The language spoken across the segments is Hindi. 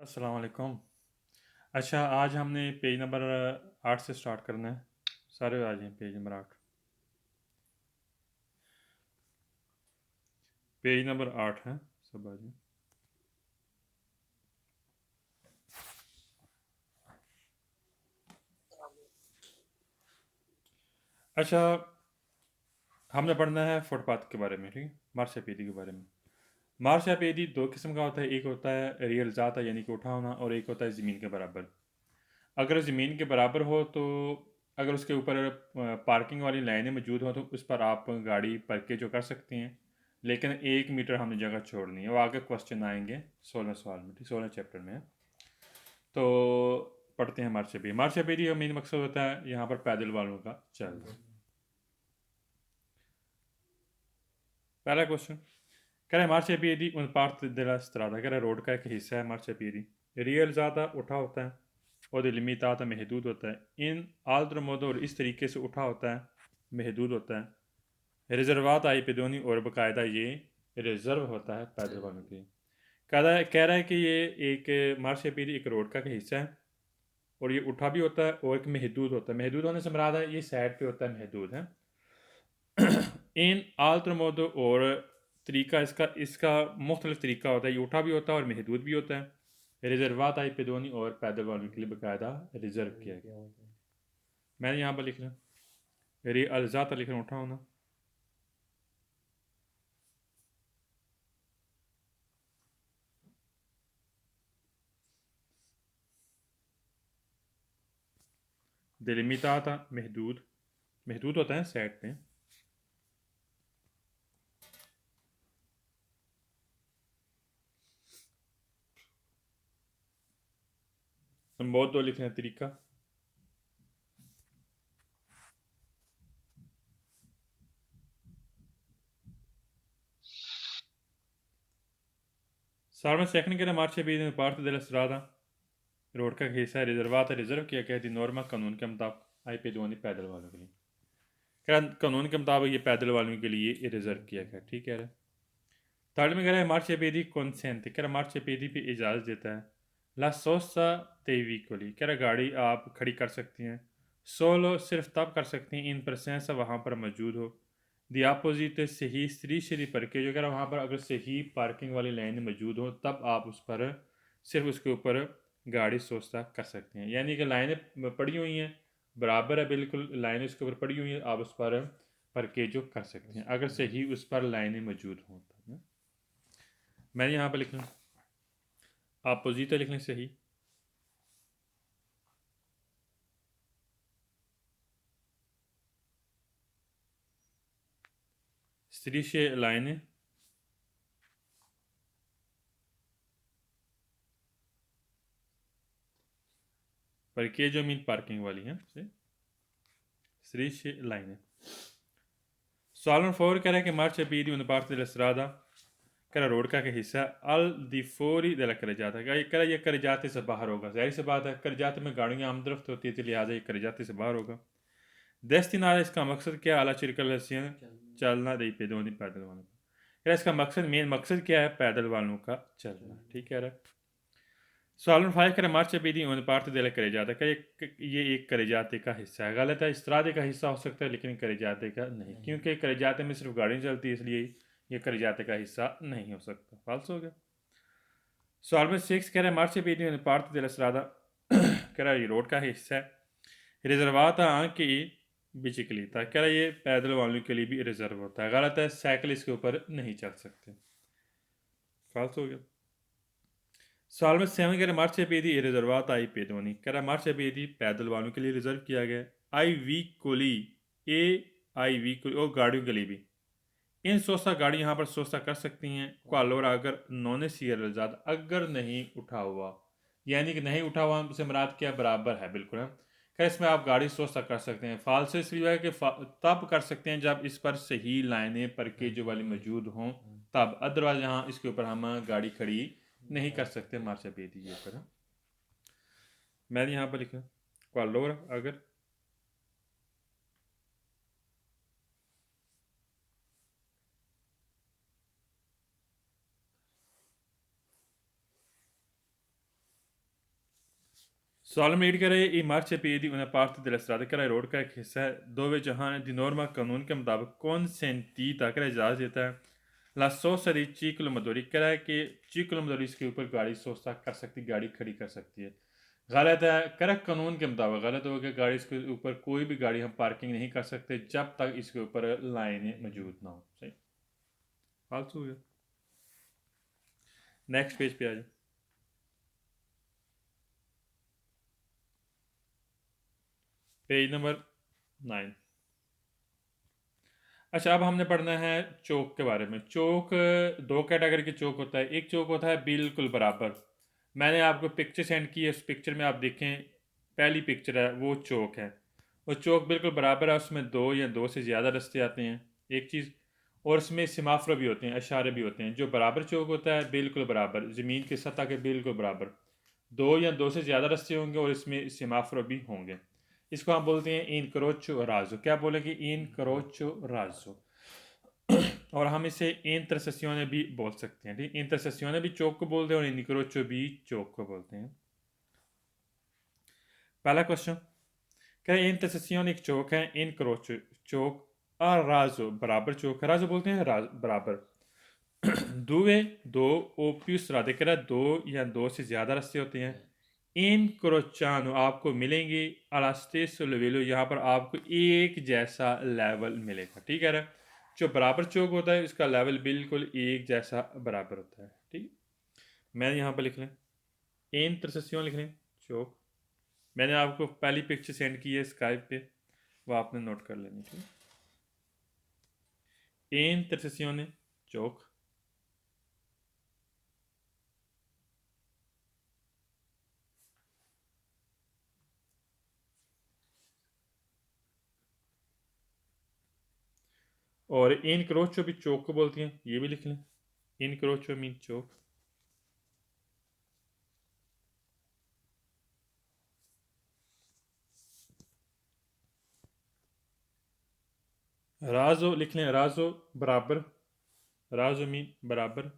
अस्सलाम वालेकुम। अच्छा, आज हमने पेज नंबर 8 से स्टार्ट करना है। सारे आ जाएं पेज नंबर 8। पेज नंबर 8 है, सब आ जाएं। अच्छा, हमने पढ़ना है फुटपाथ के बारे में, ठीक है, मार्शापेदी के बारे में। मार्शापेदी दो किस्म का होता है। एक होता है रियल ज़ाता यानी कि उठा होना, और एक होता है ज़मीन के बराबर। अगर ज़मीन के बराबर हो तो अगर उसके ऊपर पार्किंग वाली लाइनें मौजूद हों तो उस पर आप गाड़ी पार्क जो कर सकती हैं, लेकिन 1 मीटर हमने जगह छोड़नी है। वो आगे क्वेश्चन आएंगे 16 सवाल में, ठीक, 16 चैप्टर में है। तो पढ़ते हैं मार्शापेदी। मार्शापेदी का मेन मकसद होता है यहाँ पर पैदल वालों का चलना। पहला क्वेश्चन कह रहे हैं मार्शापिedi उन parte della strada, कह रहा है रोड का एक हिस्सा है मार्शापिedi। रियल ज़्यादा उठा होता है और लिमिटाता महदूद होता है। इन altro modo और इस तरीके से उठा होता है, महदूद होता है। रिजर्वात आई पेदोनी और बाकायदा ये रिजर्व होता है पैदल वालों के लिए। कह रहा है कि ये एक मार्शापिedi एक रोड का एक हिस्सा है और ये उठा भी होता है और एक महदूद होता है। महदूद होने से मुराद है ये साइड पे होता है, महदूद है। इन आल्टर मोदो और तरीका इसका इसका मुख्तलिफ तरीका होता है। ये उठा भी होता है और महदूद भी होता है। रिजर्वात आई पेदोनी और पैदल वालों के लिए बाकायदा रिजर्व किया गया। मैंने यहाँ पर लिख रहा रे अलजाता लिख रहा उठा होना। दिलिमिताता महदूद, महदूद होता है साइड पे। बहुत दो लिखने का तरीका। सार्वन सेकंड के मार्च बीच में पार्ट दे स्ट्रादा रोड का हिस्सा रिजर्वात रिजर्व किया गया थी नॉर्मा कानून के मुताबिक आई पेदोनी पैदल वालों के लिए। क्या कानून के मुताबिक ये पैदल वालों के लिए रिजर्व किया गया, ठीक है। ताड़ में कह रहा है मार्शापेदी कॉन्सेंट, कह रहा मार्शापेदी पे इजाज़त देता है। ला सोसा तेविकोली, कह रहा गाड़ी आप खड़ी कर सकती हैं। सोलो सिर्फ तब कर सकती हैं इन प्रसेंसा वहाँ पर मौजूद हो। दी अपोजिट सही स्त्री श्री पर के जो कह रहा वहाँ पर अगर सही पार्किंग वाली लाइन मौजूद हो तब आप उस पर सिर्फ उसके ऊपर गाड़ी सोचता कर सकते हैं। यानी कि लाइनें पड़ी हुई हैं, बराबर है, बिल्कुल लाइनें उसके ऊपर पड़ी हुई हैं, आप उस पर के जो कर सकते हैं अगर सही उस पर लाइनें मौजूद हों तब। मैंने यहाँ पर लिख लूँ, आप पोजीतो लिख लें सही। स्त्रीशे लाइनें पर के जो मीन पार्किंग वाली हैं से स्त्रीशे लाइनें। सवाल नंबर 4 कह रहा है कि मार्च पीदी उन parte della strada, कह रहा रोड का एक हिस्सा अल दी फोरी दला करे जाता है। कह रहा ये करे जाते से बाहर होगा, जाहिर सी बात है करे जाते में गाड़ियाँ आमदरफ्त होती है तो लिहाजा ये करे जाते से बाहर होगा। डेस्टिनार इसका मकसद क्या अला चिरकलसियन चलना दे पेदोनी पैदल वालों का। इसका मकसद मेन मकसद क्या है पैदल वालों का चलना, ठीक है। सवाल नंबर 5 करें मार्च बेदी उन पार्ट दे करे जाते का ये एक करे जाते का हिस्सा है। गलत है, इस्त्रादे का हिस्सा हो सकता है लेकिन करे जाते का नहीं, क्योंकि करे जाते में सिर्फ गाड़ी चलती है इसलिए ये करे जाते का हिस्सा नहीं हो सकता। फाल्स हो गया। सवाल में 6 कह रहे हैं मार्च बेदी उन पार्ट दे इस्त्रादा कह रहा है ये रोड का हिस्सा है। रिजर्वाता की बिचिकली था, कह रहा है ये पैदल वालों के लिए भी रिजर्व होता है। गलत है, साइकिल इसके ऊपर नहीं चल सकते। फाल्स हो गया। सवाल में 7 कह रहे मार्शापेदी रिजर्वात आई पेदोनी, कह रहा मार्शापेदी पैदल वालों के लिए रिजर्व किया गया। आई वी कोली ए आई वी कोली और गाड़ियों के लिए भी इन सोसा गाड़ी यहाँ पर सोसा कर सकती हैं। क्वालोरा अगर नॉन सीरियल ज़्यादा अगर नहीं उठा हुआ, यानी कि नहीं उठा हुआ से मुराद क्या बराबर है, बिल्कुल है। क्या इसमें आप गाड़ी सोसा कर सकते हैं। फालसे इसलिए है कि तब कर सकते हैं जब इस पर सही लाइनें पर के जो वाली मौजूद हों तब, अदरवाइज यहाँ इसके ऊपर हम गाड़ी खड़ी नहीं कर सकते। मार्शा पेदी ये पर मैंने यहाँ पर लिखा क्वालोरा अगर Solemn read करें i marcia piedi una parte della strada che road का एक हिस्सा है dove जहाँ di norma कानून के मुताबिक consentita करा इजाज़त देता है la sosta di ciclomotori करा है कि ciclomotoris के ऊपर गाड़ी सोस्ता कर सकती गाड़ी खड़ी कर सकती है गलत है करा कानून के मुताबिक गलत हो गया गाड़ी इसके ऊपर कोई भी गाड़ी हम पार्किंग नहीं कर सकते जब तक इसके ऊपर लाइनें मौजूद ना हो सही फालतू हो गया नेक्स्ट पेज पे आ जाए पेज नंबर 9 अच्छा अब हमने पढ़ना है चौक के बारे में चौक दो कैटेगरी के चौक होता है एक चौक होता है बिल्कुल बराबर मैंने आपको पिक्चर सेंड की है उस पिक्चर में आप देखें पहली पिक्चर है वो चौक है वो चौक बिल्कुल बराबर है उसमें दो या दो से ज़्यादा रास्ते आते हैं एक चीज़ और इसमें सिमाफरा भी होते हैं इशारे भी होते हैं जो बराबर चौक होता है बिल्कुल बराबर ज़मीन की सतह के बिल्कुल बराबर दो या दो से ज़्यादा रास्ते होंगे और इसमें सिमाफरा भी होंगे इसको हम बोलते हैं इन करोचो राजो क्या बोलेंगे इन करोचो राजो और हम इसे इंटरसेसियोने भी बोल सकते हैं ठीक इंटरसेसियोने भी चौक को बोलते हैं और इनक्रोचो भी चौक को बोलते हैं पहला क्वेश्चन क्या इंटरसेसियोन एक चौक है इनक्रोचो चौक और राजो बराबर चौक है राजो बोलते हैं बराबर दुए दो ओप्यूस राधे करा दो या दो से ज़्यादा रास्ते होते हैं इन क्रोचानो आपको मिलेंगे अलास्टेसो लेवलो यहाँ पर आपको एक जैसा लेवल मिलेगा ठीक है ना जो बराबर चौक होता है इसका लेवल बिल्कुल एक जैसा बराबर होता है ठीक मैंने यहाँ पर लिख लें इन तरसेसियों लिख लें चौक मैंने आपको पहली पिक्चर सेंड की है स्काइप पे वो आपने नोट कर लेनी ठीक इन तरसेसियों चौक और इन क्रोचो भी चौक को बोलती हैं ये भी लिख लें इन क्रोचो मीन चौक राजो लिख लें राजो बराबर राजो मीन बराबर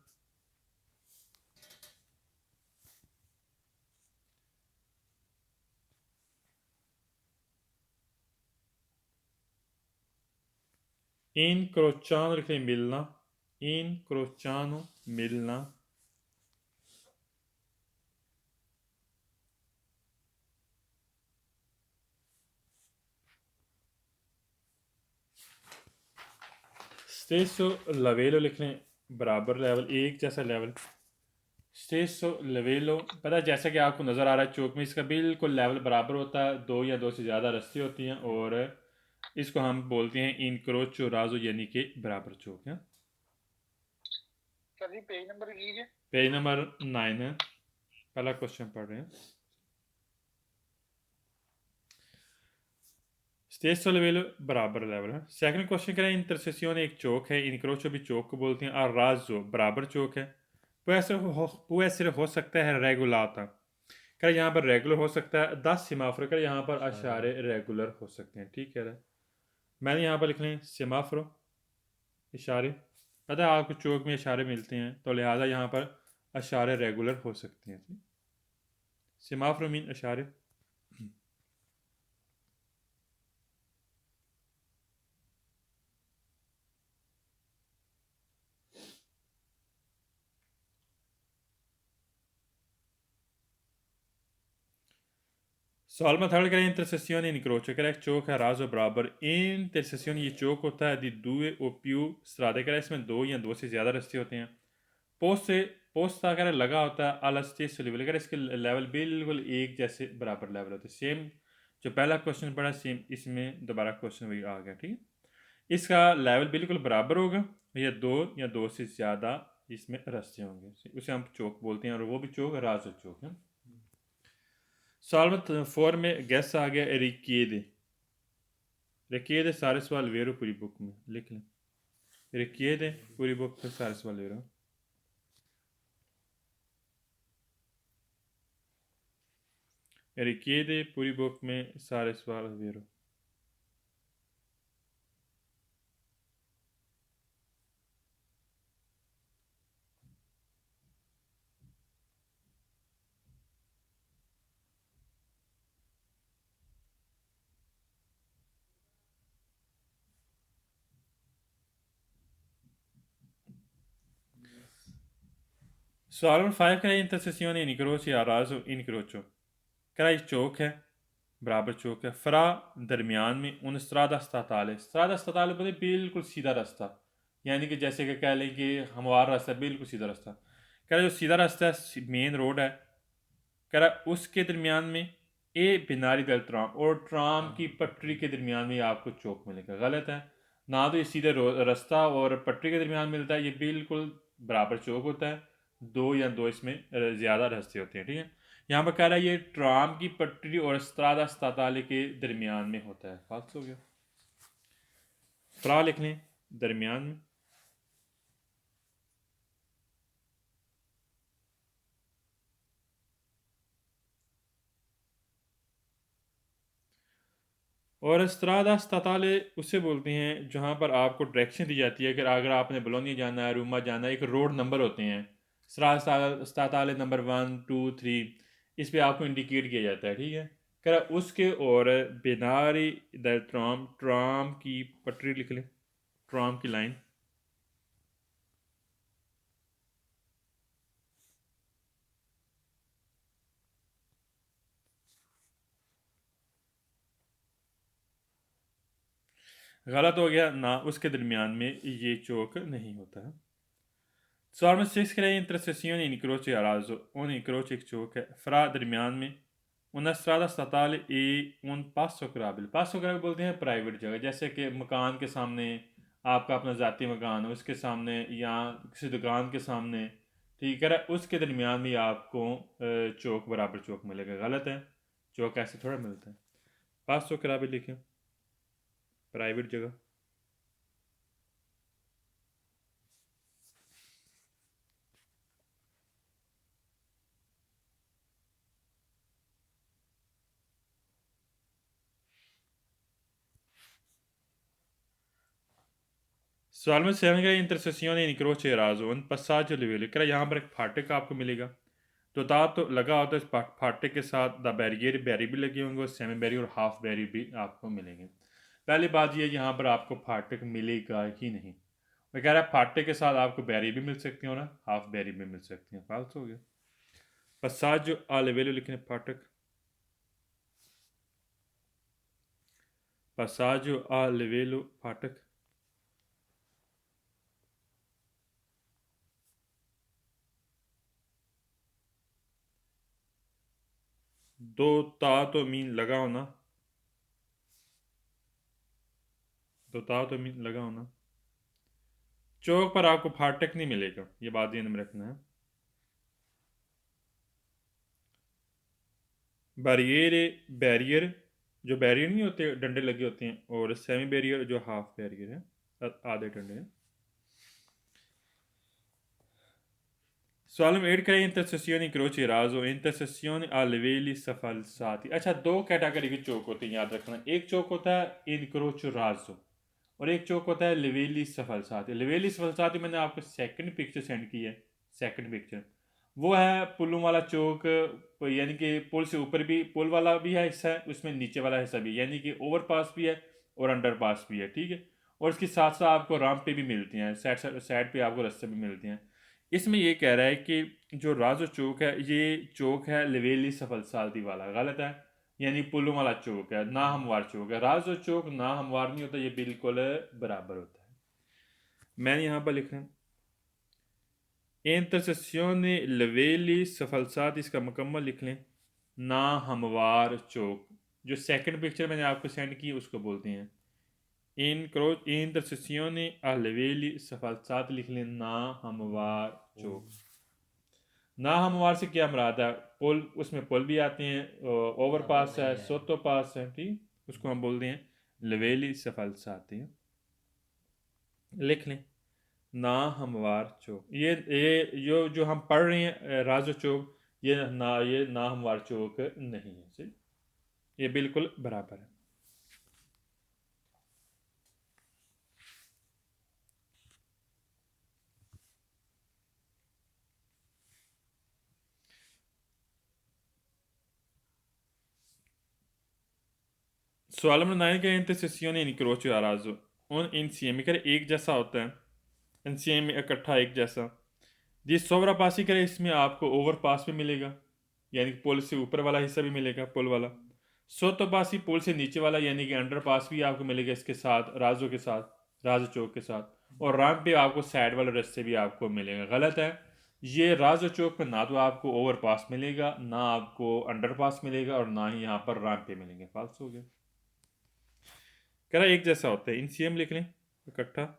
incrociano लिख लें मिलना incrociano मिलना stesso livello लिख लें बराबर लेवल एक जैसा लेवल stesso livello पता है जैसा कि आपको नज़र आ रहा है चौक में इसका बिल्कुल लेवल बराबर होता है दो या दो से ज़्यादा रस्ते होती हैं और इसको हम बोलते हैं इनक्रोचो राजो यानी कि बराबर चौक है पेज नंबर लीजिए पेज नंबर 9 है पहला क्वेश्चन पढ़ रहे हैं स्टेज लेवल बराबर लेवल है सेकंड क्वेश्चन करें इंटरसेसियोन एक चौक है इनक्रोचो भी चौक को बोलते हैं और राजो बराबर चौक है पुए सिर्फ हो सकता है रेगुलाता कर यहाँ पर रेगुलर हो सकता है 10 सिमाफ्रो कर यहाँ पर अशारे रेगुलर हो सकते हैं ठीक है मैंने यहाँ पर लिख लें सिमाफ्रो इशारे पता है आपको चौक में इशारे मिलते हैं तो लिहाजा यहाँ पर अशारे रेगुलर हो सकते हैं सिमाफ्रो मीन इशारे सवाल में थर्ड करें intersezione incrocio करें एक चौक है राजो बराबर intersezione ये चौक होता है दी due o più strade करें इसमें दो या दो से ज़्यादा रास्ते होते हैं पोस्ट अगर लगा होता है alla stesso livello अगर इसके लेवल बिल्कुल एक जैसे बराबर लेवल होते हैं सेम जो पहला क्वेश्चन पढ़ा सेम इसमें दोबारा क्वेश्चन वही आ गया ठीक इसका लेवल बिल्कुल बराबर होगा या दो से ज़्यादा इसमें रास्ते होंगे उसे हम चौक बोलते हैं और वो भी चौक राजो चौक है सवाल 4 में गैस आ गया रिक्किएदे सारे सवाल वेरो पूरी बुक में लिख लें रिक्किएदे पूरी बुक में सारे सवाल वेरो रिक्किएदे पूरी बुक में सारे सवाल वेरो सवाल नंबर 5 करा intersezione incroci a raso incrocio करा एक चौक है बराबर चौक है फ्रा दरमियान में उन स्त्रादा statale बोले बिल्कुल सीधा रास्ता यानी कि जैसे कि कह लें कि हमारा रास्ता बिल्कुल सीधा रास्ता कह रहा जो सीधा रास्ता है मेन रोड है कह रहा उसके दरमियान में ए बिनारी दल ट्राम और ट्राम की पटरी के दरमियान में आपको चौक मिलेगा गलत है ना तो ये सीधे रास्ता और पटरी के दरमियान मिलता है ये बिल्कुल बराबर चौक होता है दो या दो इसमें ज़्यादा रास्ते होते हैं ठीक है यहाँ पर कह रहा है ये ट्राम की पटरी और स्त्रादा स्ताताले के दरमियान में होता है फाल्स हो गया फ्रा लिख लें दरमियान में और स्त्रादा स्ताताले उसे बोलते हैं जहाँ पर आपको डायरेक्शन दी जाती है अगर अगर आपने बलोनी जाना है रूमा जाना है एक रोड नंबर होते हैं स्ताताले नंबर 1 2 3 इस पे आपको इंडिकेट किया जाता है ठीक है कर उसके और बिनारी दल ट्राम ट्राम की पटरी लिख लें ट्राम की लाइन गलत हो गया ना उसके दरमियान में ये चौक नहीं होता है सवाल में 6 करें इंटरसेसियोन इनक्रोच आराजो उन इनक्रोच एक चौक है फ्रा दरमियान में उन स्त्रादा statale e un passo कराबिल पासो कराबिल बोलते हैं प्राइवेट जगह जैसे कि मकान के सामने आपका अपना ज़ाती मकान है उसके सामने या किसी दुकान के सामने ठीक है उसके दरमियान में आपको चौक बराबर चौक मिलेगा गलत है चौक ऐसे थोड़ा मिलता है पासो कराबिल लिखें प्राइवेट जगह सवाल में 7 का इंटरसेसियोन इनक्रोच राजो उन passaggio livello कह यहाँ पर एक फाटक आपको मिलेगा तो दाब तो लगा होता है इस फाटक के साथ द बैरियर बैरी भी लगे होंगे और सेमी बैरी और हाफ बैरी भी आपको मिलेंगे पहली बात ये यहाँ पर आपको फाटक मिलेगा ही नहीं मैं कह रहा है फाटक के साथ आपको बैरी भी मिल सकती है ना हाफ बैरी भी मिल सकती है फालतू हो गया passaggio a livello लिखने फाटक passaggio a livello फाटक दो ता तो मीन लगा होना दो ता तो मीन लगा होना चौक पर आपको फाटक नहीं मिलेगा ये बात ध्यान में रखना है बैरियर बैरियर जो बैरियर नहीं होते डंडे लगे होते हैं और सेमी बैरियर जो हाफ बैरियर है आधे डंडे हैं सवाल में ऐड करें इंटरसेसियोनी क्रोचे राजो इंटरसेसियोनी आ लिवेली सफलसाती अच्छा दो कैटेगरी के चौक होते हैं याद रखना एक चौक होता है इन क्रोचो राजो और एक चौक होता है लिवेली सफलसाती मैंने आपको सेकंड पिक्चर सेंड की है सेकंड पिक्चर वो है पुलों वाला चौक यानी कि पुल से ऊपर भी पुल वाला भी है हिस्सा है उसमें नीचे वाला हिस्सा भी है यानी कि ओवर पास भी है और अंडर पास भी है ठीक है और इसके साथ साथ आपको राम पे भी मिलती हैं साइड साइड पे आपको रास्ते भी मिलते हैं इसमें ये कह रहा है कि जो राजो चौक है ये चौक है लिवेली सफल सालती वाला गलत है यानी पुलों वाला चौक है ना हमवार चौक है राजो चौक ना हमवार नहीं होता ये बिल्कुल बराबर होता है मैंने यहाँ पर लिखा है इंटरसेसियोने लवेली सफलसात इसका मुकम्मल लिख लें ना हमवार चौक जो सेकंड पिक्चर मैंने आपको सेंड की उसको बोलते हैं इन क्रोच इंटरसेसियोने लवेली सफलसात लिख लें ना हमवार चौक ना हमवार से क्या मुराद है पुल उसमें पुल भी आते हैं ओवर पास है सोतो पास है ठीक उसको हम बोलते हैं लवेली सफलसात लिख लें ना हमवार चौक ये जो हम पढ़ रहे हैं राजो चौक ये ना हमवार चौक नहीं है सही ये बिल्कुल बराबर है सवाल नंबर 9 का इंटरसेसियोन इनक्रोचो आराजो उन इंसिएम कर एक जैसा होता है इंसिएम इकट्ठा एक जैसा जिस सोवरा पासी करे इसमें आपको ओवर पास भी मिलेगा, यानी कि पुल से ऊपर वाला हिस्सा भी मिलेगा पुल वाला। सोतो पासी पुल से नीचे वाला यानी कि अंडर पास भी आपको मिलेगा इसके साथ, राजो के साथ, राजो चौक के साथ। और राम पे आपको साइड वाले रास्ते भी आपको मिलेगा। गलत है, ये राजो चौक पर ना तो आपको ओवर पास मिलेगा, ना आपको अंडर पास मिलेगा, और ना ही यहाँ पर राम पे मिलेंगे। फाल्स हो गया। कह रहा एक जैसा होता है, इन सीएम लिख लें इकट्ठा।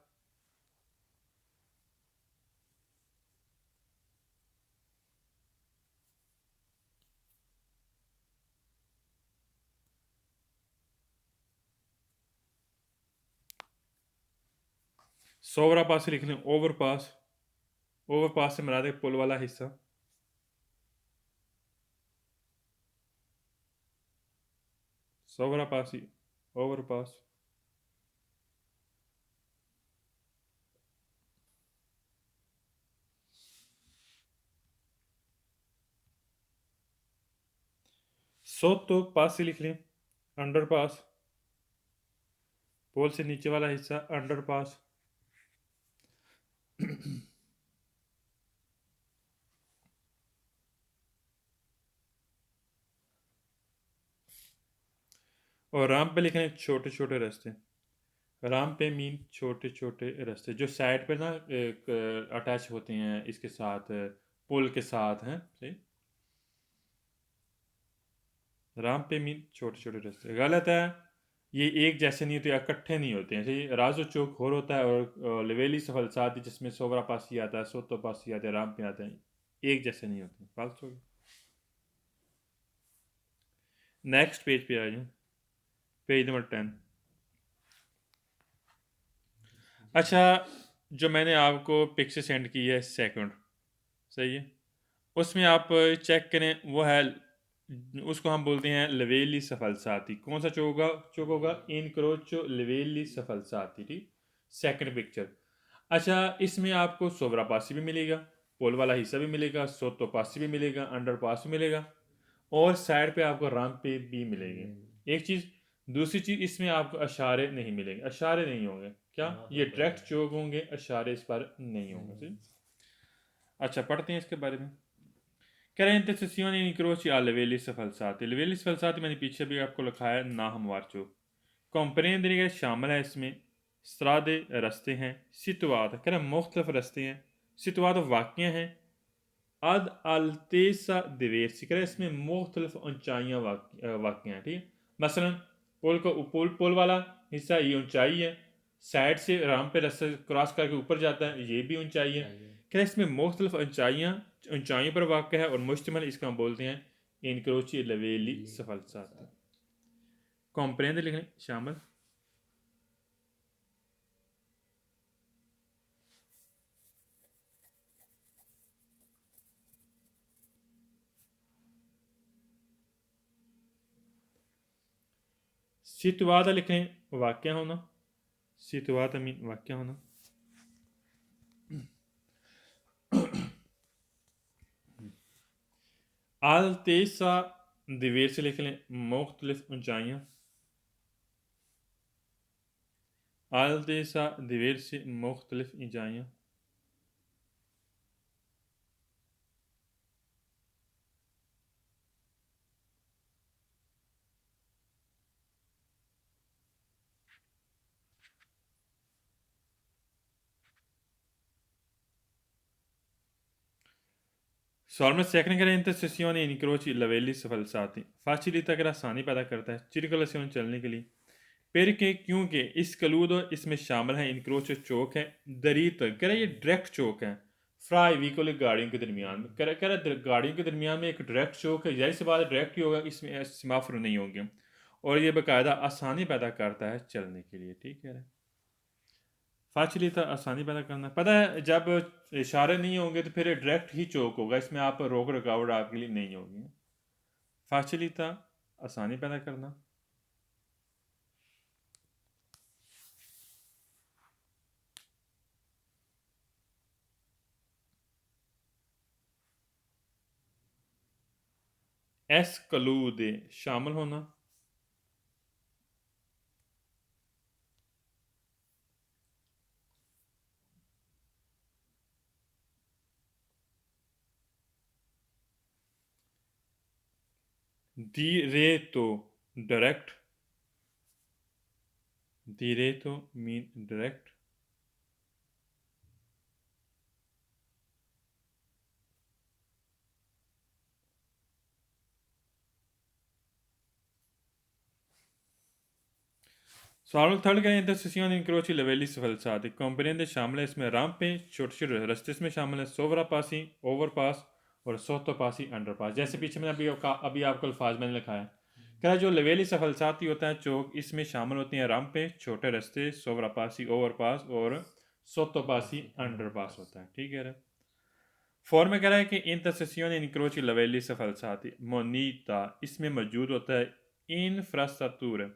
सोवरा पास लिख लें ओवर पास। ओवर पास से मरा दे पुल वाला हिस्सा। सोवरा पास ही ओवर पास। सोतो पास ही लिख लें अंडर पास। पोल से नीचे वाला हिस्सा अंडर पास। और राम पे लिखने छोटे छोटे रास्ते। राम पे मीन छोटे छोटे रास्ते जो साइड पे ना अटैच होते हैं इसके साथ, पुल के साथ हैं, सही। राम पे मीन छोटे छोटे रास्ते। गलत है, ये एक जैसे नहीं होते, इकट्ठे नहीं होते हैं। सही, राजो चौक और होता है और लवेली सफल साथ जिसमें सोवरा पासी आता है, सोतो पासी आता है, राम पे आता है, एक जैसे नहीं होते। फाल्स हो गया। नेक्स्ट पेज पे आ जाए, पेज नंबर 10। अच्छा, जो मैंने आपको पिक्चर सेंड की है सेकंड, सही है, उसमें आप चेक करें, वो है, उसको हम बोलते हैं लवेली सफलसाती। कौन सा चौक होगा? इनक्रोचो लवेली सफलसाती, ठीक। Second picture. अच्छा, इसमें आपको सोवरा पासी भी मिलेगा, पोल वाला हिस्सा भी मिलेगा, सोतो पासी भी मिलेगा, अंडर पास भी मिलेगा, और साइड पे आपको राम पे भी मिलेंगे। एक चीज़। दूसरी चीज़, इसमें आपको अशारे नहीं मिलेंगे, अशारे नहीं होंगे। क्या ये डायरेक्ट चौक होंगे, अशारे इस पर नहीं होंगे। अच्छा, पढ़ते हैं इसके बारे में। कह रहे हैं intercessione in croci alle Levellis falsate। लेवेलिस falsate मैंने पीछे भी आपको लिखा है ना हमवार चौक। कॉम्प्रेंदरी का शामिल है इसमें स्त्रादे रस्ते हैं, सितुआत कह रहे हैं मुख्तलिफ रस्ते हैं, सितुआत वाक़ियाँ हैं, अद अल्तेसा दिवेर्सी कह रहे हैं इसमें मुख्तलिफ ऊंचाइयाँ वाक़ियाँ हैं, ठीक है। मसलन पुल वाला हिस्सा ये ऊंचाई है, साइड से राम पे रास्ता क्रॉस करके ऊपर जाता है, ये भी ऊंचाई है। क्या इसमें मुख्तलिफ ऊंचाइयों पर वाक़ है और मुश्तमिल इसका हम बोलते हैं इनक्रोची लवेली सफलसात। कॉम्प्रेंड लिखने शामिल। सितुआत लिखें वाक़ होना, सितुआत मीन वाक़ होना। आल तेसा दिवेर से लिख लें मुख्तलिफ ऊंचाइयाँ, आल तेसा दिवेर से मुख्तलिफ ऊंचाइयाँ। Solamente tecnicamente sessioni in incroci livelli falsati facilita कर आसानी पैदा करता है circolazione चलने के लिए। perché क्योंकि इस कलूदो इसमें शामिल है इनक्रोच चौक है, दरीत कह रहा ये डायरेक्ट चौक है, फ्राई व्हीकल गाड़ियों के दरमियान में कह रहा गाड़ियों के दरमियान में एक डायरेक्ट चौक है, जाहिर सी बात डायरेक्ट ही होगा, इसमें समाफर नहीं होंगे, और ये बाकायदा आसानी पैदा करता है चलने के लिए, ठीक है। फाचलिता आसानी पैदा करना, पता है जब इशारे नहीं होंगे तो फिर डायरेक्ट ही चौक होगा, इसमें आप रोक रुकावट आपके लिए नहीं होगी। फाचलिता आसानी पैदा करना। एस कलूदे शामिल होना। Direto, direct. Direto mean direct. सवाल थर्ड का इंटरसेसियोन incroci livelli sfalsati comprende शामिल है इसमें rampe छोटे छोटे रास्ते इसमें शामिल है sovrapassi overpass और sottopassi underpass जैसे पीछे मैंने अभी आपको अल्फाज मैंने लिखा है क्या जो लेवेली सफलसाती होता है चौक इसमें शामिल होती हैं राम्पे छोटे रास्ते सोवरापासी ओवरपास और सोतोपासी अंडरपास होता है ठीक है फॉर में कह रहा है कि इंटरसेसियोन incroci livelli sfalsati monita इसमें मौजूद होता है इंफ्रास्ट्रक्चर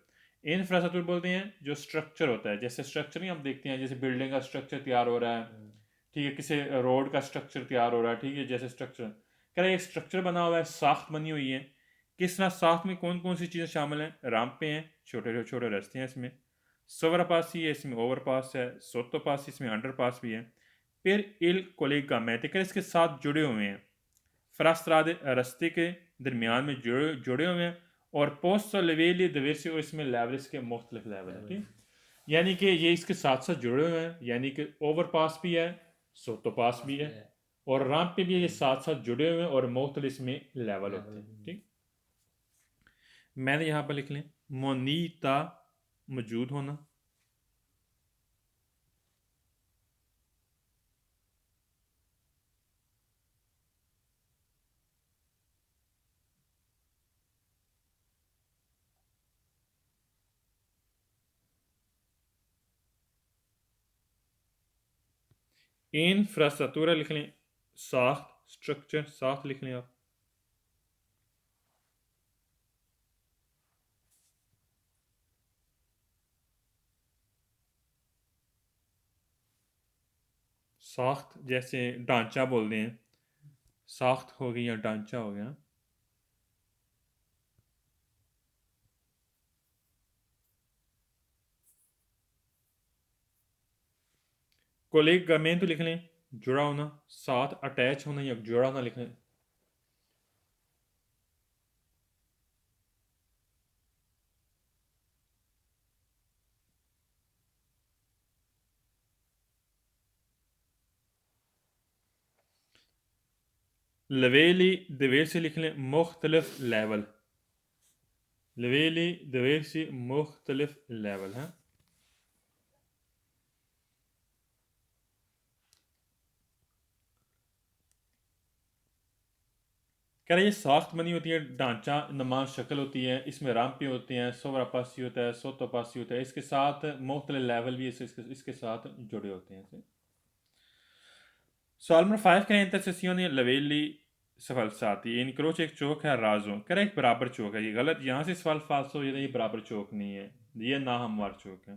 इंफ्रास्ट्रक्चर बोलते हैं जो स्ट्रक्चर होता है जैसे स्ट्रक्चर नहीं हम देखते हैं जैसे बिल्डिंग का स्ट्रक्चर तैयार हो रहा है ठीक है किसी रोड का स्ट्रक्चर तैयार हो रहा है ठीक है जैसे स्ट्रक्चर कह रहा है एक स्ट्रक्चर बना हुआ है साख्त बनी हुई है किस तरह साख्त में कौन कौन सी चीज़ें शामिल हैं राम्पे हैं छोटे छोटे रास्ते हैं इसमें सोवरापासी है इसमें ओवरपास है सोतोपास इसमें अंडरपास भी है फिर इल कोलेगामेंट इसके साथ जुड़े हुए हैं फ्रास्त्रादे रास्ते के दरमियान में जुड़े हुए हैं और पोस्ट लेवेली दवेसी और इसमें लेवल्स के मुख्तलिफ लेवल हैं ठीक यानी कि ये इसके साथ साथ जुड़े हुए हैं यानी कि ओवरपास भी है सोतोपास भी है और रैंप पे भी ये साथ साथ जुड़े हुए हैं और मुख्तलिफ इसमें लेवल होते हैं ठीक मैंने यहाँ पर लिख लें मोनीता मौजूद होना इंफ्रास्ट्रक्चर लिख लें साख्त स्ट्रक्चर साख्त लिख लें आप साख्त जैसे ढांचा बोलते हैं साख्त हो गई या ढांचा हो गया कोलेगामेंट लिख लें जुड़ा होना साथ अटैच होना या जुड़ा होना लिख लें लवेली दवेर से लिख लें मुख्तलिफ लेवल लवेली दवेर से मुख्तलिफ लेवल है कह रहे ये साख्त बनी होती है ढांचा नमा शक्ल होती है इसमें राम्पे होते हैं सोवरापासी होता है सोतोपासी होता है इसके साथ मुख्तलिफ लेवल भी इसके साथ जुड़े होते हैं सवाल नंबर 5 करें इंटरसेसियोन लवेली सफलसाती इनक्रोच एक चौक है राजो कह रहा है एक बराबर चौक है ये गलत यहाँ से सवाल फाल्स हो ये बराबर चौक नहीं है ये नाहमवार चौक है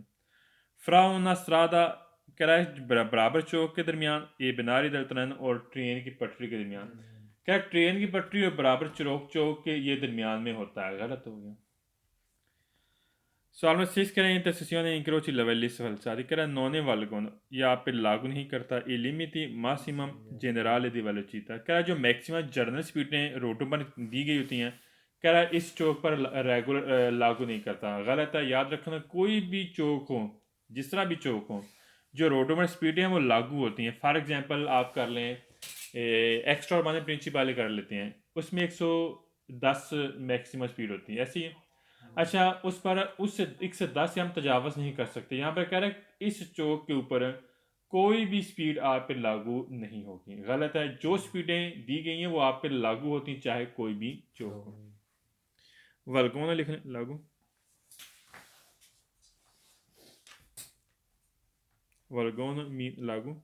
फ्राउना स्त्रादा कह रहा है बराबर चौक के दरमियान ये बिनारी दलतरन और ट्रेन की पटरी के दरमियान क्या ट्रेन की पटरी और बराबर चौक के ये दरमियान में होता है गलत हो गया सवाल में 6 करें intersezione incroci livelli sfalsati che non ne valgono या पे लागू नहीं करता i limiti maximum generale di velocità कह रहा है जो मैक्सिमम जर्नल स्पीडें रोडों पर दी गई होती हैं कह रहा है इस चौक पर रेगुलर लागू नहीं करता गलत है याद रखना कोई भी चौक हो जिस तरह भी चौक हो जो रोडों पर स्पीडें हैं वो लागू होती हैं फॉर एग्जांपल आप कर लें एक्स्ट्रा उर्बान प्रिंसिपल कर लेते हैं उसमें 110 मैक्सिमम स्पीड होती है ऐसी है अच्छा उस पर उससे 110 से हम तजावज़ नहीं कर सकते यहाँ पर कह रहा है इस चौक के ऊपर कोई भी स्पीड आप पे लागू नहीं होगी गलत है जो स्पीडें दी गई हैं वो आप पे लागू होती चाहे कोई भी चौक हो वल्गोना लिखने लागू वल्गोना मीन लागू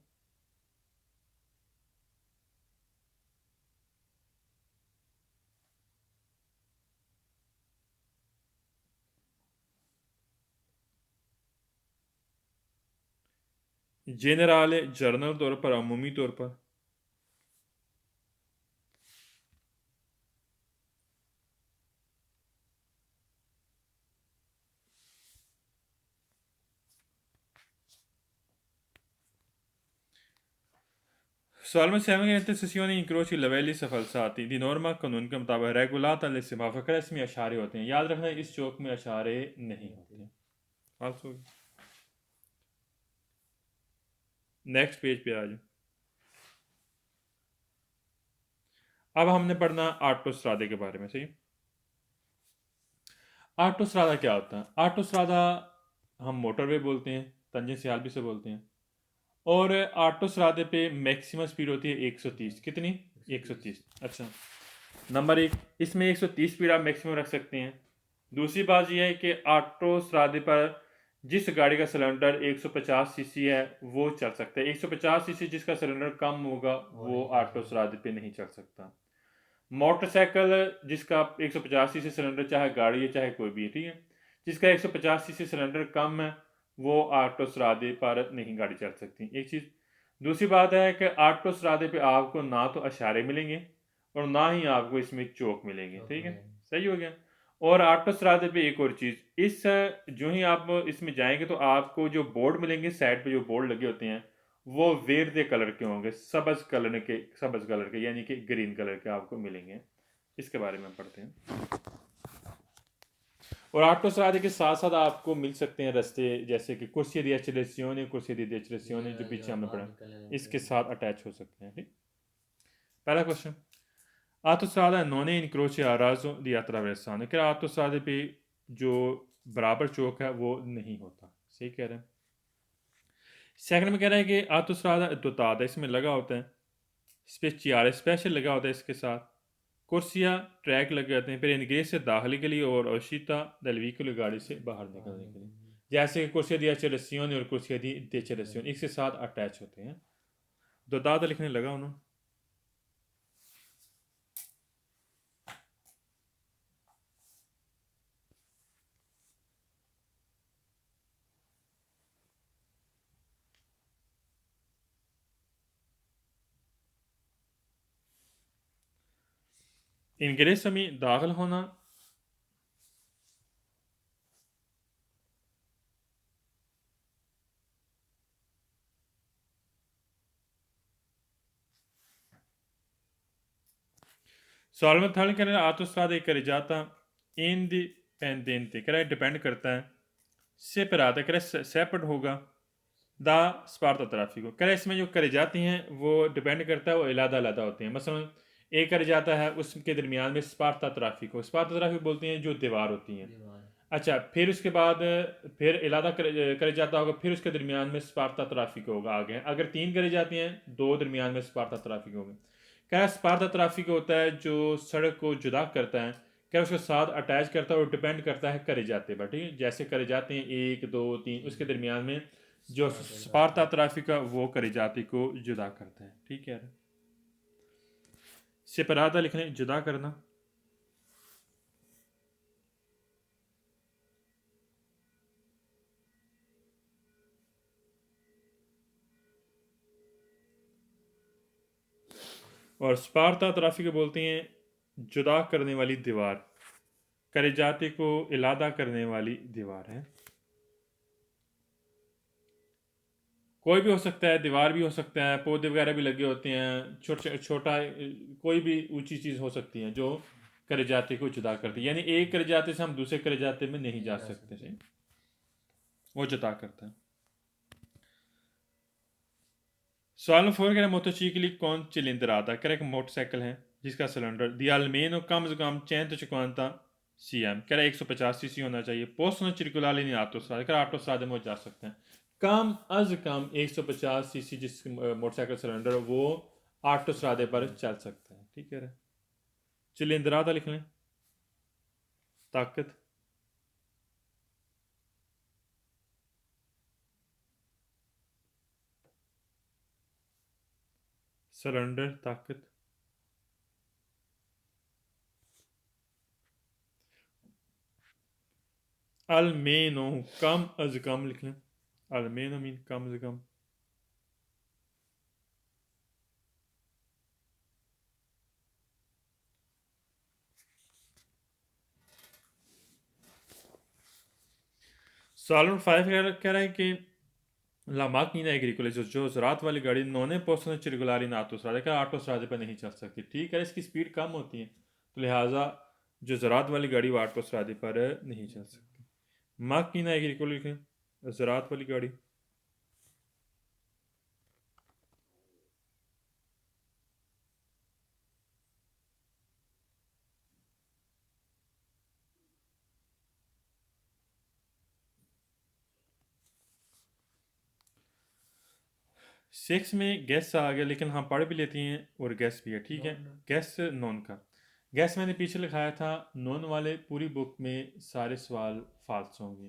जनरल जर्नल तौर पर अमूमी तौर पर Solamente le intersezioni incroci livelli से falsati di norma कानून के मुताबिक रेगुलात अल-इस्तिमाफा इसमें अशारे होते हैं। याद रखना इस चौक में अशारे नहीं होते। फालतू। नेक्स्ट पेज पे आ जाओ। अब हमने पढ़ना आटोस्ट्रादे के बारे में। सही। आटोस्ट्रादा क्या होता है? आटोस्ट्रादा हम मोटरवे बोलते हैं, तंजे सियाल भी से बोलते हैं। और आटोस्ट्रादे पे मैक्सिमम स्पीड होती है 130। कितनी? 130। अच्छा, नंबर एक, इसमें 130 स्पीड आप मैक्सिमम रख सकते हैं। दूसरी बात यह है कि आटोस्ट्रादे पर जिस गाड़ी का सिलेंडर 150 सीसी है वो चल सकता है। 150 सीसी जिसका सिलेंडर कम होगा वो आटोस्ट्रादे पे नहीं चल सकता। मोटरसाइकिल जिसका 150 सीसी सिलेंडर, चाहे गाड़ी है चाहे कोई भी है, ठीक है, जिसका 150 सीसी सिलेंडर कम है वो आटोस्ट्रादे पर नहीं गाड़ी चल सकती। एक चीज़। दूसरी बात है कि आटोस्ट्रादे पे आपको ना तो अशारे मिलेंगे और ना ही आपको इसमें चौक मिलेंगे। ठीक है, सही हो गया। और आटोस्ट्रादे पे एक और चीज़, इस जो ही आप इसमें जाएंगे तो आपको जो बोर्ड मिलेंगे, साइड पे जो बोर्ड लगे होते हैं वो वेरदे कलर के होंगे, सब्ज कलर के यानी कि ग्रीन कलर के आपको मिलेंगे। इसके बारे में पढ़ते हैं। और आटोस्ट्रादे के साथ साथ आपको मिल सकते हैं रास्ते, जैसे कि कुर्सी दी एक्सलेसियोने, कुर्सी दी एक्सलेसियोने जो पीछे हमने पढ़ा, इसके साथ अटैच हो सकते हैं। ठीक। पहला question, आटोस्ट्रादा non è in croce a raso di attraversano, क्या आटोस्ट्रादे पे जो बराबर चौक है वो नहीं होता। सही कह रहे हैं। सेकंड में कह रहा है कि आटोस्ट्रादा दोतादा, इसमें लगा होता है स्पेशियल, स्पेशल लगा होता है इसके साथ। कुर्सियाँ ट्रैक लगे होते हैं फिर इंग्रेज से दाखिले के लिए और ओशिता दल व्हीकल गाड़ी से बाहर निकलने के लिए, जैसे कि कुर्सियाँ दी एक्सेलेसियोन और कुर्सियाँ दी डेचेलेसियोन इसके साथ अटैच होते हैं। दोतादा लिखने लगा उन्होंने। इंग्रेज में दाखिल होना, सॉल्व कह रहे हैं आटोस्ट्रादा कर जाता इंडिपेंडेंट, कह रहा है डिपेंड करता है सेपराता, कह रहा है सेपरेट होगा दा स्पार्ता ट्राफिको, कह रहा है इसमें जो करे जाती हैं वो डिपेंड करता है, वो अलग अलग होते हैं। मसलन एक कर जाता है उसके दरमियान में स्पार्ता ट्राफिको, स्पार्ता ट्राफिक बोलते हैं जो दीवार होती हैं। अच्छा, फिर उसके बाद फिर इलादा करे जाता होगा, फिर उसके दरमियान में स्पार्ता ट्राफिक होगा आगे। अगर तीन करे जाती हैं दो दरमियान में स्पार्ता ट्राफिक होगा। क्या स्पार्ता ट्राफिक होता है जो सड़क को जुदा करता है, क्या उसके साथ अटैच करता है और डिपेंड करता है करे जाते पर। ठीक है, जैसे करे जाते हैं एक दो तीन, उसके दरमियान में जो स्पार्ता ट्राफिक का वो करे जाती को जुदा करता है। ठीक है, सेपराता लिखने जुदा करना। और स्पार्ता ट्राफिक बोलते हैं जुदा करने वाली दीवार, करे जाते को इलादा करने वाली दीवार है। कोई भी हो सकता है, दीवार भी हो सकता है, पौधे वगैरह भी लगे होते हैं, छोटा कोई भी ऊंची चीज़ हो सकती है जो करे जाते को जुदा करती है। यानी एक करे जाते से हम दूसरे करे जाते में नहीं जा सकते से, वो जुदा करता है। सवाल 4 कह रहे मोटरसाइकिल कौन cilindrata, कह रहे एक मोटरसाइकिल है जिसका सिलेंडर दी almeno कम से कम 150 cm, कह रहे 150 सीसी होना चाहिए। पोस्टनो circolare in autostrada, कह रहे ऑटोस्ट्राडा में वो जा सकते हैं। कम अज कम 150 सीसी जिस मोटरसाइकिल सिलेंडर वो ऑटोस्ट्रादे पर चल सकता है। ठीक है, cilindrata लिख लें, ताकत। सिलेंडर ताकत। almeno कम अज कम लिख लें, almeno मीन कम से कम। सवाल 5 कह रहा है कि La macchina agricola जो ज़रात वाली गाड़ी non è possono circolare in autostrada का ऑटोस्ट्रादे पर नहीं चल सकती, ठीक है, इसकी स्पीड कम होती है, तो लिहाजा जो ज़रात वाली गाड़ी वो ऑटोस्ट्रादे पर नहीं चल सकती। macchina agricola लिखें, ज़रात वाली गाड़ी। सिक्स में गैस आ गया, लेकिन हम पढ़ भी लेते हैं और गैस भी है, ठीक है। गैस नॉन का, गैस मैंने पीछे लिखाया था, नॉन वाले पूरी बुक में सारे सवाल फाल्स होंगे।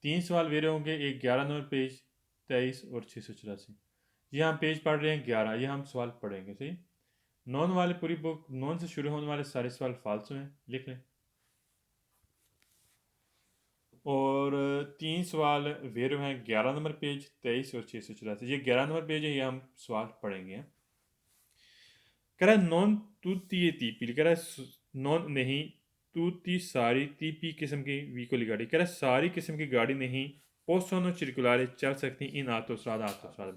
3 सवाल मेरे होंगे, एक 11 नंबर पेज, 23 और 684। ये हम पेज पढ़ रहे हैं 11, ये हम सवाल पढ़ेंगे, सही। नॉन वाले पूरी बुक, नॉन से शुरू होने वाले सारे सवाल फाल्स हैं, लिख लें। और 3 सवाल वेरो हैं 11 नंबर पेज, 23 और 684। ये 11 नंबर पेज है, ये हम सवाल पढ़ेंगे। कह रहा है नॉन tutti e tipi, कह रहा है नॉन नहीं, tutti सारी, tipi किस्म की veicoli गाड़ी, कह रहा है सारी किस्म की गाड़ी नहीं possono circolare चल सकती इन ऑटोस्ट्रादा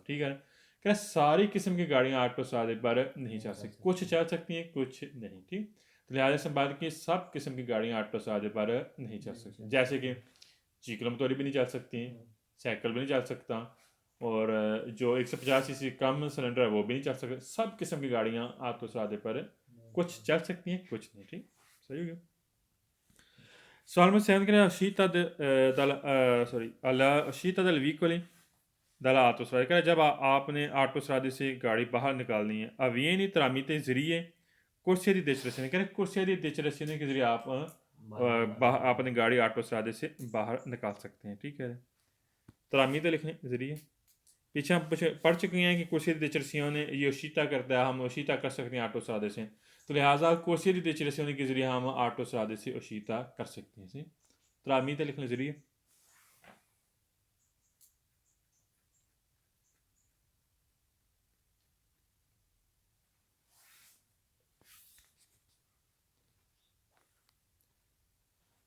ठीक है। कह रहा है सारी किस्म की गाड़ियाँ ऑटोस्ट्रादे पर नहीं चल सकती, कुछ चल सकती हैं कुछ नहीं, ठीक। तो लिहाजा से बात की सब किस्म की गाड़ियाँ ऑटोस्ट्रादे पर नहीं चल सकती, जैसे कि चीकलो मोटोरी भी नहीं चल सकती, साइकिल भी नहीं चल सकता, और जो 150 सीसी कम सिलेंडर है वो भी नहीं चल सकता। सब किस्म की गाड़ियाँ ऑटोस्ट्रादे पर कुछ चल सकती हैं कुछ नहीं, ठीक, सही हो गया। Salmo sempre la uscita alla uscita del vicoli dalla autostrada, कह रहा है जब आपने ऑटोस्ट्रादे से गाड़ी बाहर निकालनी है, avviene tramite जरिए corsia di decelerazione, कह रहे corsia di decelerazione के जरिए आप अपनी गाड़ी ऑटोस्ट्रादे से बाहर निकाल सकते हैं, ठीक है। tramite लिखने जरिए, पीछे हम पढ़ चुके हैं कि corsia di decelerazione ये uscita करता है, हम uscita कर सकते हैं ऑटोस्ट्रादे से, तो लिहाजा corsia di decelerazione के जरिए हम ऑटोस्ट्रादे से uscita कर सकते हैं, tramite लिखने जरिए।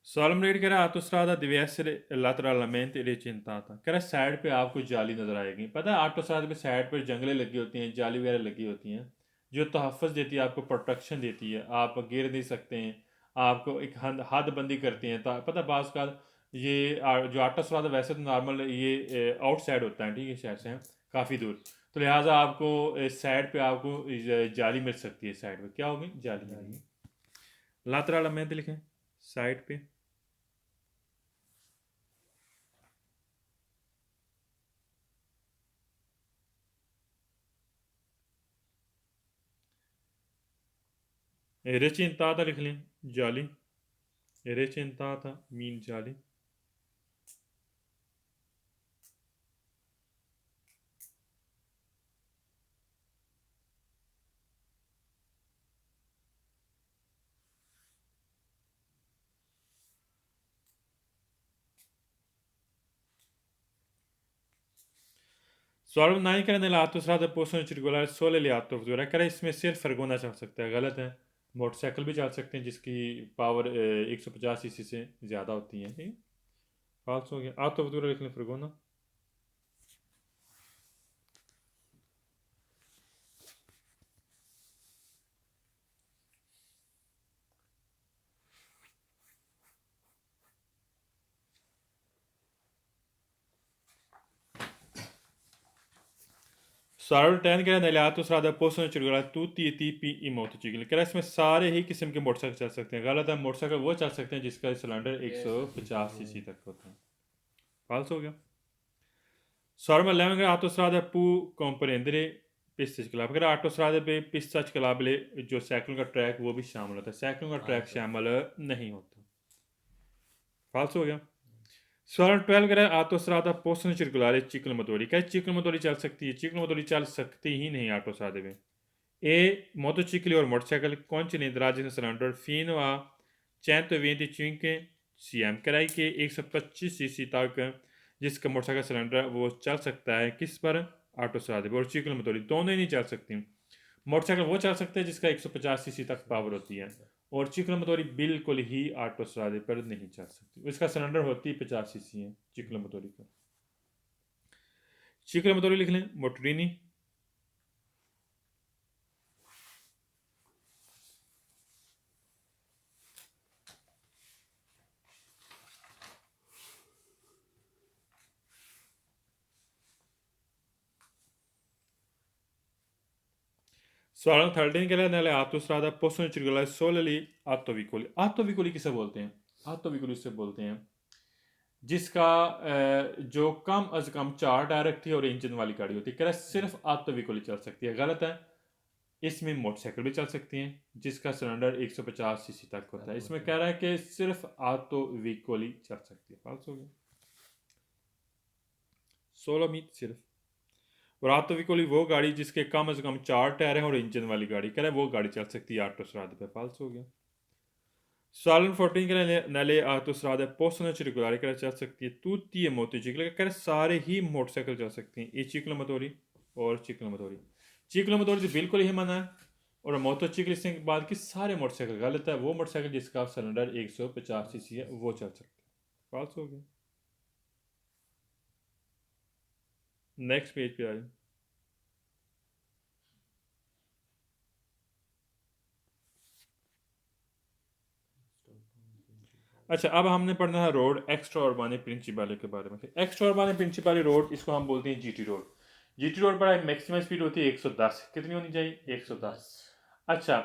सॉलम रेड कह रहा है ऑटोस्ट्रादा deve essere lateralmente recintata, कह रहा है साइड पे आपको जाली नजर आएगी। पता है ऑटोस्ट्रादा पे साइड पे जंगलें लगी होती हैं, जाली वगैरह लगी होती हैं, जो तहफ़्फ़ुज़ देती है, आपको प्रोटेक्शन देती है, आप गिर नहीं सकते हैं, आपको एक हद बंदी करती हैं। पता है बाज़ का ये जो ऑटोस्ट्रादा वैसे तो नॉर्मल ये आउटसाइड होता है, ठीक है, शहर से काफ़ी दूर, तो लिहाजा आपको साइड पे आपको जाली मिल सकती है, साइड पे क्या होगी, जाली मिलेगी। lateralmente लिखें, साइड पे। recintata लिख लें, जाली, recintata मीन जाली। सॉल्व नहीं करने l'autostrada possono circolare solo le auto futura, कह रहा है इसमें सिर्फ फरगोना चल सकता है, गलत है। मोटरसाइकिल भी चल सकते हैं जिसकी पावर 150 सीसी से ज़्यादा होती है, ठीक, फाल्स हो गया। ऑटो futura लिख लें, फरगोना। सॉल्व 10 कह रहा है nelle autostrade possono circolare tutti i tipi i motocicli, कह रहा है इसमें सारे ही किस्म के मोटरसाइकिल चल सकते हैं, गलत है। मोटरसाइकिल वो चल सकते हैं जिसका सिलेंडर 150 सीसी तक होता है, फाल्स हो गया। Sorma che autostrada può comprendere piste ciclabili, अगर ऑटोस्ट्रादे पे पिस्ता चकलाबले जो साइकिल का ट्रैक वो भी शामिल होता है, साइकिल का ट्रैक शामिल नहीं होता, फाल्स हो गया। सवाल 12 कह रहा है ऑटोस्ट्रादा पोस्टन circolare चिकन मोटोरी, क्या चिकन मोटोरी चल सकती है, चिकन मोटोरी चल सकती ही नहीं ऑटोस्ट्रादे में। ए motocicli और motorcycle concentrati nel cylinder fino a 125 cm, कराई के 125 सीसी तक जिसका मोटरसाइकिल सिलेंडर है वो चल सकता है, किस पर, ऑटोस्ट्रादे पर। और चिकन मोटोरी दोनों ही नहीं चल सकती। मोटरसाइकिल वो चल सकता है जिसका 150 सीसी तक पावर होती है, और चिकन मोटोरी बिल्कुल ही ऑटोस्ट्रादे पर नहीं चल सकती, उसका सिलेंडर होती है 50 सीसी है चिकन मोटोरी पर। चीकला मतोरी लिख लें, मोटरीनी। Svalan 13 के लिए nelle autostrada possono circolare solo gli autovicoli। autovicoli किसे बोलते हैं? autovicoli से बोलते हैं जिसका जो कम अज कम 4 टायर रखती है और इंजन वाली गाड़ी होती है। कह रहा है सिर्फ autovicoli चल सकती है, गलत है। इसमें मोटरसाइकिल भी चल सकती हैं जिसका सिलेंडर 150 सीसी तक होता है। इसमें कह रहा है कि सिर्फ autovicoli चल सकती है, फाल्स हो गया। 16 मीट सिर्फ। और autovicoli वो गाड़ी जिसके कम से कम 4 टायर हैं और इंजन वाली गाड़ी, कह रहा है वो गाड़ी चल सकती है autostrada पे, फाल्स हो गया। Salen 14 के लिए nelle autostrade possono circolare, कह रहा है चल सकती है tutti e motocicli, कह रहा है सारे ही मोटरसाइकिल चल सकती हैं। ये ciclomotori और ciclomotori। ciclomotori तो बिल्कुल ही मना है, और मोटरसाइकिल से बाद की सारे मोटरसाइकिल गलत है। वो मोटरसाइकिल जिसका सिलेंडर 150 सीसी है वो चल सकते हैं, फाल्स हो गया। नेक्स्ट पेज पे आ जाए। अच्छा, अब हमने पढ़ना है रोड एक्स्ट्रा उर्बाने प्रिंसिपले के बारे में। एक्स्ट्रा उर्बाने प्रिंसिपले रोड, इसको हम बोलते हैं जीटी रोड। जीटी रोड पर मैक्सिमम स्पीड होती है 110। कितनी होनी चाहिए? 110। अच्छा,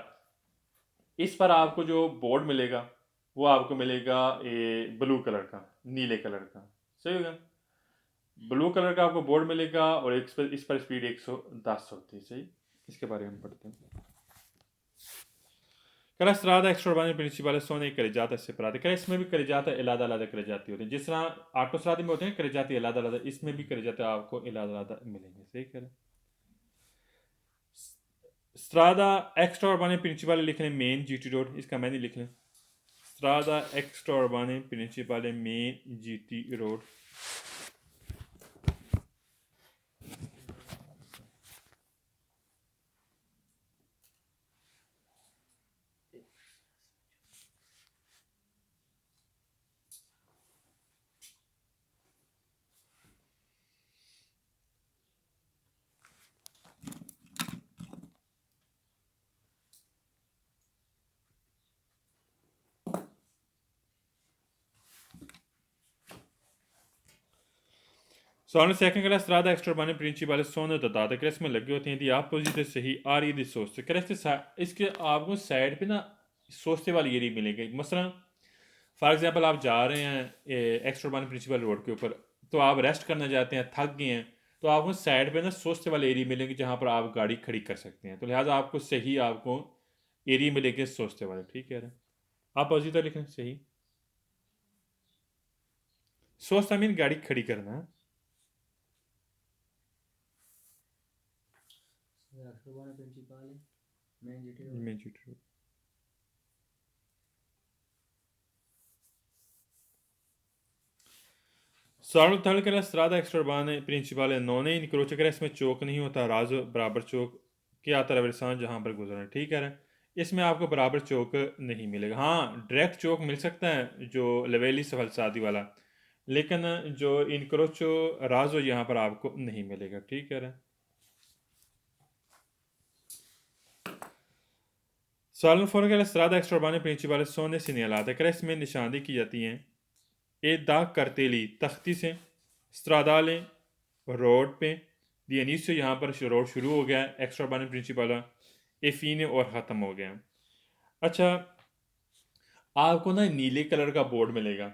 इस पर आपको जो बोर्ड मिलेगा वो आपको मिलेगा ब्लू कलर का, नीले कलर का, सही होगा। ब्लू कलर का आपको बोर्ड मिलेगा और इस पर स्पीड 110 होती है, सही। इसके बारे में हम पढ़ते हैं। Cara strada extraurbane principale sono i carreggiate separate। कह इसमें भी carreggiate अलग अलग carreggiate होते हैं। जिस तरह ऑटो स्ट्रादे में होते हैं carreggiate अलग अलग, इसमें भी carreggiate आपको अलग अलग मिलेंगे, सही कह रहे हैं। strada extraurbane principale लिख लें मेन जीटी रोड, इसका मैंने लिख लें strada extraurbane principale main GT road. Sono second che la strada extraurbane principale sono dotate crust में लगे होते हैं दी अपोजिट सही आ रही थी सोचते क्रस्ट इसके आपको साइड पे ना सोचते वाली एरिया मिलेगी। मसलन फॉर एग्जांपल आप जा रहे हैं एक्स्ट्राउर्बान प्रिंसिपल रोड के ऊपर, तो आप रेस्ट करना चाहते हैं, थक गए हैं, तो आपको साइड पे ना सोचते वाले एरिया मिलेंगे जहाँ पर आप गाड़ी खड़ी कर सकते हैं। तो लिहाजा आपको सही आपको एरिया मिलेंगे सोचते वाले, ठीक है। आप अपोजिट लिखें सही। सोचता मीन गाड़ी खड़ी करना। Main GT road. Sarlo tal che la strada extraurbana principale non è in croce crust में चौक नहीं होता, राजो बराबर चौक के attraversant जहाँ पर गुजरना, ठीक है। इसमें आपको बराबर चौक नहीं मिलेगा। हाँ, डायरेक्ट चौक मिल सकता है जो लवेली सफलसादी वाला, लेकिन जो इनक्रोचो राजो यहाँ पर आपको नहीं मिलेगा, ठीक है। Salvo fuori che la strada extraurbana principale sono segnalate, crust में निशानदेही की जाती हैं ए दाग करतेली तख्ती से स्ट्रादाले रोड पे दी अनीसो यहाँ पर रोड शुरू हो गया, एक्स्ट्राबानी प्रिंसिपल एफीने और ख़त्म हो गया। अच्छा, आपको ना नीले कलर का बोर्ड मिलेगा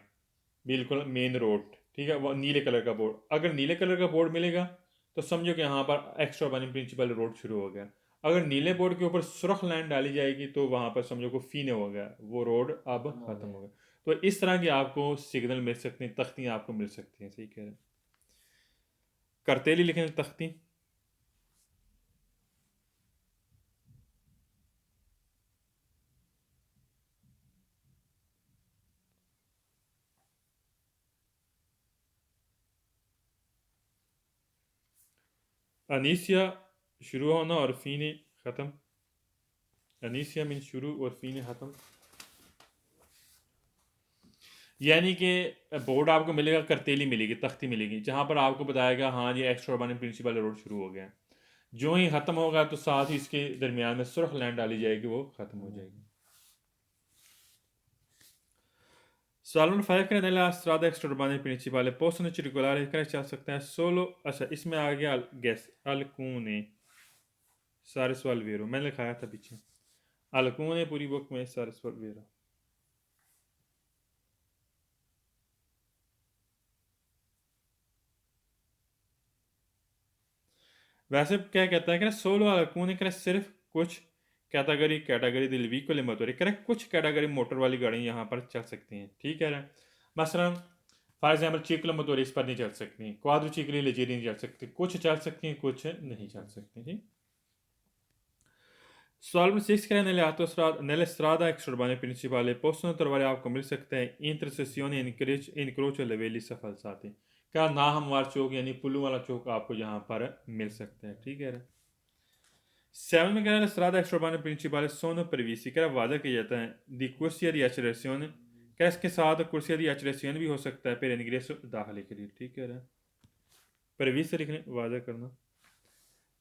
बिल्कुल मेन रोड, ठीक है, वो नीले कलर का बोर्ड। अगर नीले कलर का बोर्ड मिलेगा तो समझो कि यहाँ पर एक्स्ट्राबानी प्रिंसिपल रोड शुरू हो गया। अगर नीले बोर्ड के ऊपर सुर्ख लाइन डाली जाएगी तो वहाँ पर समझो को फीने हो गया, वो रोड अब ख़त्म हो गया। तो इस तरह की आपको सिग्नल मिल सकते हैं, तख्तियाँ आपको मिल सकती हैं, सही कह रहे हैं। करतेली लिखें तख्ती। अनीसिया शुरू होना और फीने ख़त्म। अनीसिया मीन शुरू और फीने ख़त्म। यानी कि बोर्ड आपको मिलेगा, करतेली मिलेगी, तख्ती मिलेगी, जहाँ पर आपको बताएगा हाँ ये एक्स्ट्रा अर्बान प्रिंसिपल रोड शुरू हो गया है। जो ही ख़त्म होगा तो साथ ही इसके दरमियान में सुर्ख लाइन डाली जाएगी, वो ख़त्म हो जाएगी। Solo non fare che nella strada extraurbana principale possono circolare che c'è सकता है solo, अच्छा इसमें आ गया guess alcune, सारे सवाल वेरो मैंने लिखाया था पीछे, alcune पूरी बुक में सारे सवाल वेरो। वैसे क्या कहता है कि solo alcune कि सिर्फ कुछ कैटेगरी दिल veicoli motori कि कुछ कैटेगरी मोटर वाली गाड़ी यहाँ पर चल सकती हैं, ठीक है ना। मसलन फॉर एग्जाम्पल चीकलो मोटोरी इस पर नहीं चल सकती, क्वाद्रो चीकली लेजेरी नहीं चल सकती, कुछ चल सकती हैं कुछ नहीं चल सकती, ठीक। Solve 6 crea nelle strade extraurbane principali possono trovare आपको मिल सकते हैं इंटरसेक्शन इनक्रोच लेवेली सफलसाती का ना हमवार चौक यानी पुल्लू वाला चौक आपको यहाँ पर मिल सकते हैं, ठीक है। 7 में कह रहा है strada extraurbane principali sono previsti कह रहा वादा किया जाता है दी corsia di accelerazione क्या इसके साथ corsia di accelerazione भी हो सकता है per ingresso दाखिले के लिए, ठीक है। previsti लिखने वादा करना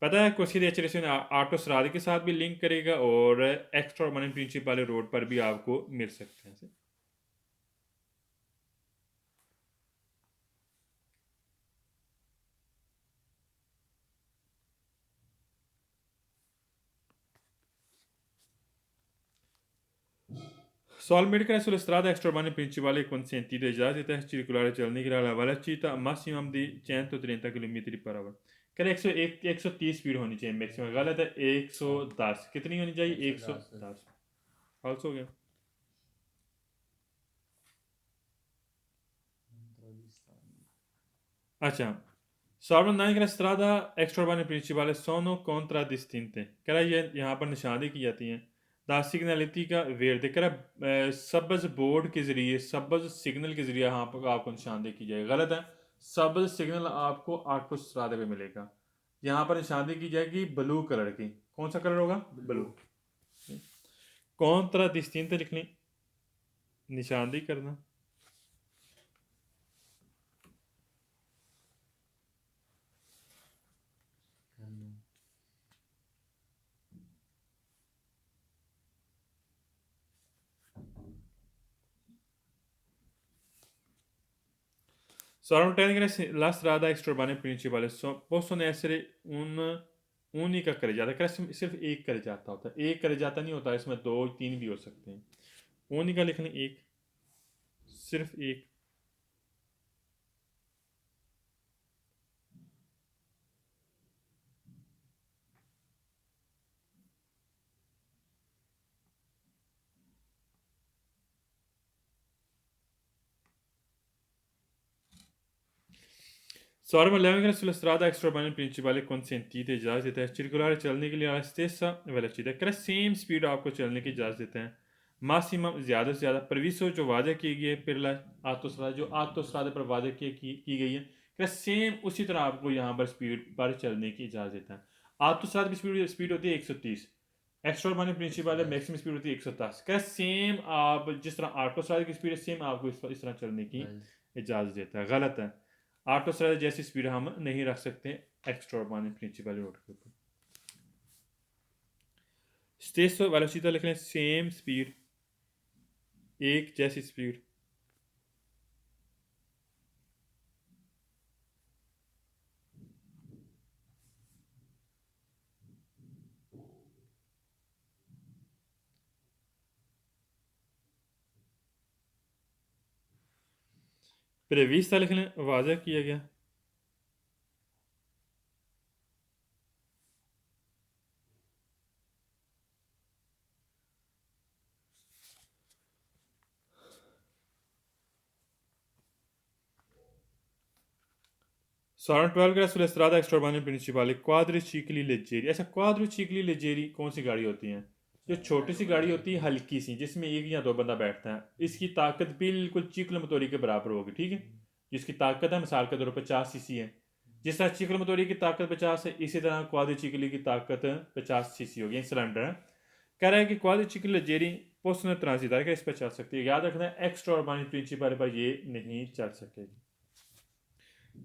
पता है कुछ ही एक्चुएशन ऑटो स्ट्रादा के साथ भी लिंक करेगा और एक्स्ट्रा मनी प्रिंसिपल रोड पर भी आपको मिल सकते हैं। Solmetica sulle strade extraurbane principali è consentito già di test circolare चलने के लिए la velocità maximum di 130 km per ora। कह रहे 130 स्पीड होनी चाहिए मैक्सिमम, गलत है 110, कितनी होनी चाहिए 110, फॉल्स हो गया। अच्छा सॉल्व 9 कह strada extraurbane principali sono contraddistinte कह रहा ये यहाँ पर निशानी की जाती हैं द सिग्नलिटी का वेयर देकर सब्ज बोर्ड के ज़रिए सब्ज सिग्नल के ज़रिए यहाँ पर आपको निशानदेही की जाएगी, गलत है, सब्ज सिग्नल आपको ऑटो स्ट्राडा पे मिलेगा, यहाँ पर निशानदेही की जाएगी ब्लू कलर की, कौन सा कलर होगा ब्लू। कौन तरह डिस्टिंक्ट लिखनी, निशानदेही करना। Sono la strada extraurbane principale possono essere उन्हीं करे जाता है, सिर्फ एक करे जाता होता है, एक करे जाता नहीं होता, इसमें 2 3 भी हो सकते हैं। उन्हीं का लिखने एक, सिर्फ एक। Sorma Levinger sulla strada extraurbana principale consentite इजाज़त देता है circolare चलने के लिए आ stessa velocità कर सेम स्पीड आपको चलने की इजाज़त देते हैं, मासिमम ज़्यादा से ज़्यादा प्रविसो जो वादा की गई है पिरला आतोस्रादा जो आतोस्रादा पर वादा की गई है कर सेम उसी तरह आपको यहाँ पर स्पीड पर चलने की इजाज़त देता है। आतोस्रादा की स्पीड होती है 130, एक्स्ट्राऑर्डिनरी प्रिंसिपल है मैक्सिमम स्पीड होती है 110 का सेम आप जिस तरह आटोस्ट्रादा की स्पीड है सेम आपको इस तरह चलने की इजाज़त देता है, गलत है, आटोस्ट्रादा जैसी स्पीड हम नहीं रख सकते एक्स्ट्राऑर्डिनरी प्रिंसिपल रोड के ऊपर। स्टेसो वेलोसिटी लिख लें सेम स्पीड, एक जैसी स्पीड। प्रेविस्ता लिख लें वाज़ा किया गया। Saranno 12 grass sulla strada extraurbana principale quadricicli leggeri। ऐसा क्वाड्रिचिकली लेजेरी कौन सी गाड़ी होती है, जो छोटी सी गाड़ी होती है हल्की सी जिसमें एक या दो बंदा बैठता है, इसकी ताकत बिल्कुल चिकलो मोटोरी के बराबर होगी, ठीक है, जिसकी ताकत है मिसाल के तौर पर 50 सीसी है, जिस तरह चिकलो मोटोरी की ताकत 50 है इसी तरह क्वाड्रिचिकली की ताकत 50 सीसी होगी, सिलेंडर है। कह रहा है कि क्वाड्रिचिकली लेजेरी पोस्टनल ट्रांजिट इस पर चल सकती है। याद रखना एक्स्ट्रा ऑर्गेनिक प्रिंसिपल पर ये नहीं चल सकेगी।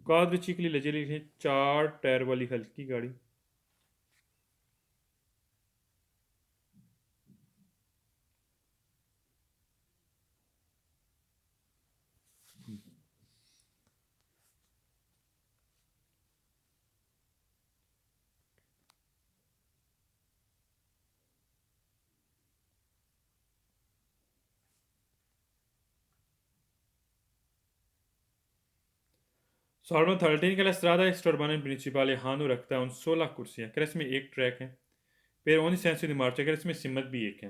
क्वाड्रिची के लिए लजे लिखे 4 टायर वाली हल्की गाड़ी। सॉल्वर 13 के लिए स्ट्रादा एक्स्ट्रा प्रिंसिपल हानु रखता है उन 16 कुर्सियाँ। क्या इसमें एक ट्रैक है, फिर ओनली सेंस दी मार्च है। क्या इसमें सिमत भी एक है।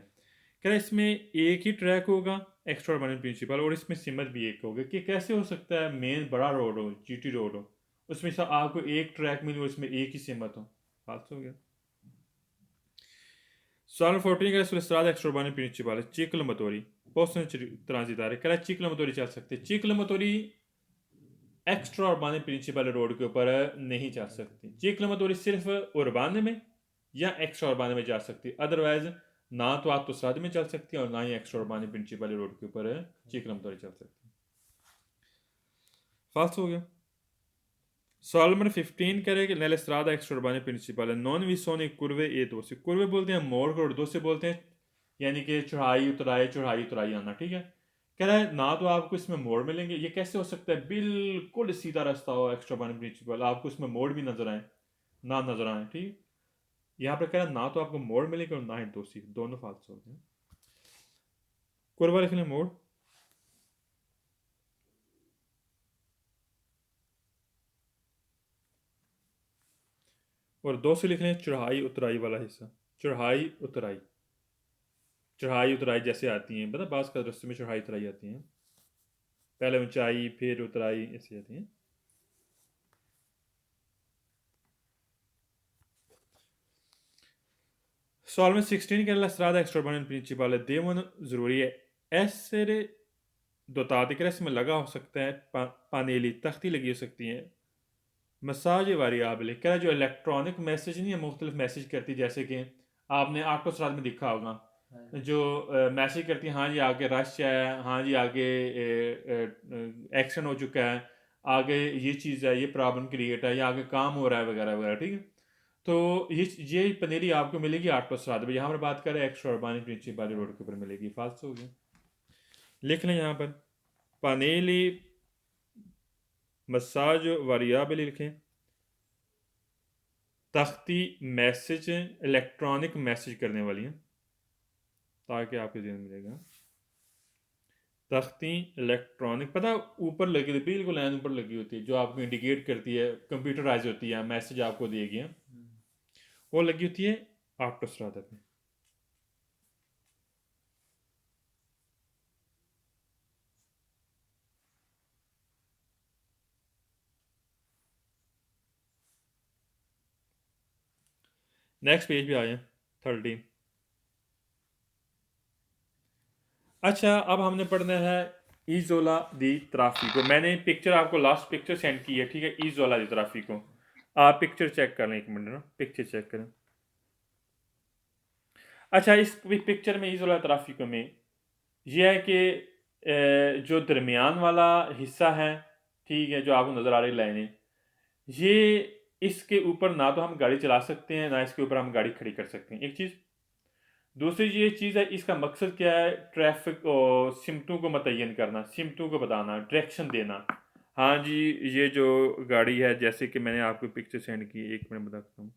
क्या इसमें एक ही ट्रैक होगा एक्स्ट्रा प्रिंसिपल और इसमें सिमत भी एक होगा। कि कैसे हो सकता है मेन बड़ा रोड हो, जीटी रोड हो, उसमें से आपको एक ट्रैक मिले और इसमें एक ही सिमत हो। फालतू हो गया। सॉल्वर 14 के लिए स्ट्रादा एक्स्ट्रा प्रिंसिपल चिकलमतोरी पोस्ट ट्रांजिटारे। क्या चिकलमतोरी चल सकते हैं। चिकलमतोरी एक्स्ट्रा अर्बान प्रिंसिपल रोड के ऊपर नहीं जा सकती। चिकलमतोरी सिर्फ उर्बान में या एक्स्ट्रा अर्बान में जा सकती, अदरवाइज ना तो आप तुसराद में चल सकती है और ना ही एक्स्ट्रा अर्बान प्रिंसिपल रोड के ऊपर चिकलमतोरी चल सकती। फास्ट हो गया। सॉल्वर 15 करें कि नेले स्ट्रादा एक्स्ट्रा अर्बान प्रिंसिपल नॉन विसोनिक कुर्वे ए दो से कुर्वे बोलते हैं मोड़ को, दो से बोलते हैं यानी कि चढ़ाई उतराई आना। ठीक है। कह रहा है ना तो आपको इसमें मोड़ मिलेंगे। ये कैसे हो सकता है, बिल्कुल सीधा रास्ता हो एक्स्ट्रा प्रिंसिपल, आपको इसमें मोड़ भी नजर आए ना नजर आए। ठीक, यहाँ पर कह रहा है ना तो आपको मोड़ मिलेंगे और ना ही दोनों फालतू होते हैं। कुर्बा लिख लें मोड़, और दो से लिख लें चढ़ाई उतराई वाला हिस्सा। चढ़ाई उतराई जैसे आती हैं, पता बास का रस्ते में चढ़ाई उतराई आती हैं, पहले ऊंचाई फिर उतराई ऐसी आती हैं। सॉल्व 16 के लिए स्ट्रादा एक्स्ट्रा प्रिंसिपल देवन जरूरी है। ऐसे दोताद में लगा हो सकता है, पानेली तख्ती लगी हो सकती है। मसाज वारियाबल क्या जो इलेक्ट्रॉनिक मैसेज नहीं है, मुख्तलिफ मैसेज करती है। जैसे कि आपने ऑटो स्टार्ट में देखा होगा जो मैसेज करती है, हाँ जी आगे रश है, हाँ जी आगे एक्शन हो चुका है, आगे ये चीज़ है, ये प्रॉब्लम क्रिएट है, या आगे काम हो रहा है वगैरह वगैरह। ठीक है। तो ये पनेरी आपको मिलेगी ऑटो स्टार्ट में। यहाँ पर बात करें एक्स्ट्रा अर्बान प्रिंसिपल रोड के ऊपर मिलेगी। फालतू हो गया। लिख लें यहाँ पर पानेली मसाज वारियाबल लिखें, तख्ती मैसेज इलेक्ट्रॉनिक मैसेज करने वाली हैं, ताकि आपके ध्यान मिलेगा। तख्ती इलेक्ट्रॉनिक पता ऊपर लगी होती है, बिल्कुल लाइन ऊपर लगी होती है, जो आपको इंडिकेट करती है, कंप्यूटराइज होती है, मैसेज आपको देगी, वो लगी होती है ऑटो स्ट्रादा पे। नेक्स्ट पेज पे आए 13। अच्छा, अब हमने पढ़ना है ईजोला दी ट्राफिको। मैंने पिक्चर आपको लास्ट पिक्चर सेंड की है। ठीक है, ईजोला दी ट्राफिको आप पिक्चर चेक कर लें, एक मिनट ना पिक्चर चेक करें। अच्छा, इस पिक्चर में ईजोला ट्राफिको में यह है कि जो दरमियान वाला हिस्सा है, ठीक है, जो आपको नज़र आ रही लाइनें, ये इसके ऊपर ना तो हम गाड़ी चला सकते हैं, ना इसके ऊपर हम गाड़ी खड़ी कर सकते हैं, एक चीज़। दूसरी ये चीज़ है, इसका मकसद क्या है, ट्रैफिक और सिमटों को मुतय्यन करना, सिमटों को बताना, डायरेक्शन देना। हाँ जी, ये जो गाड़ी है, जैसे कि मैंने आपको पिक्चर सेंड की, एक मिनट बताता हूँ।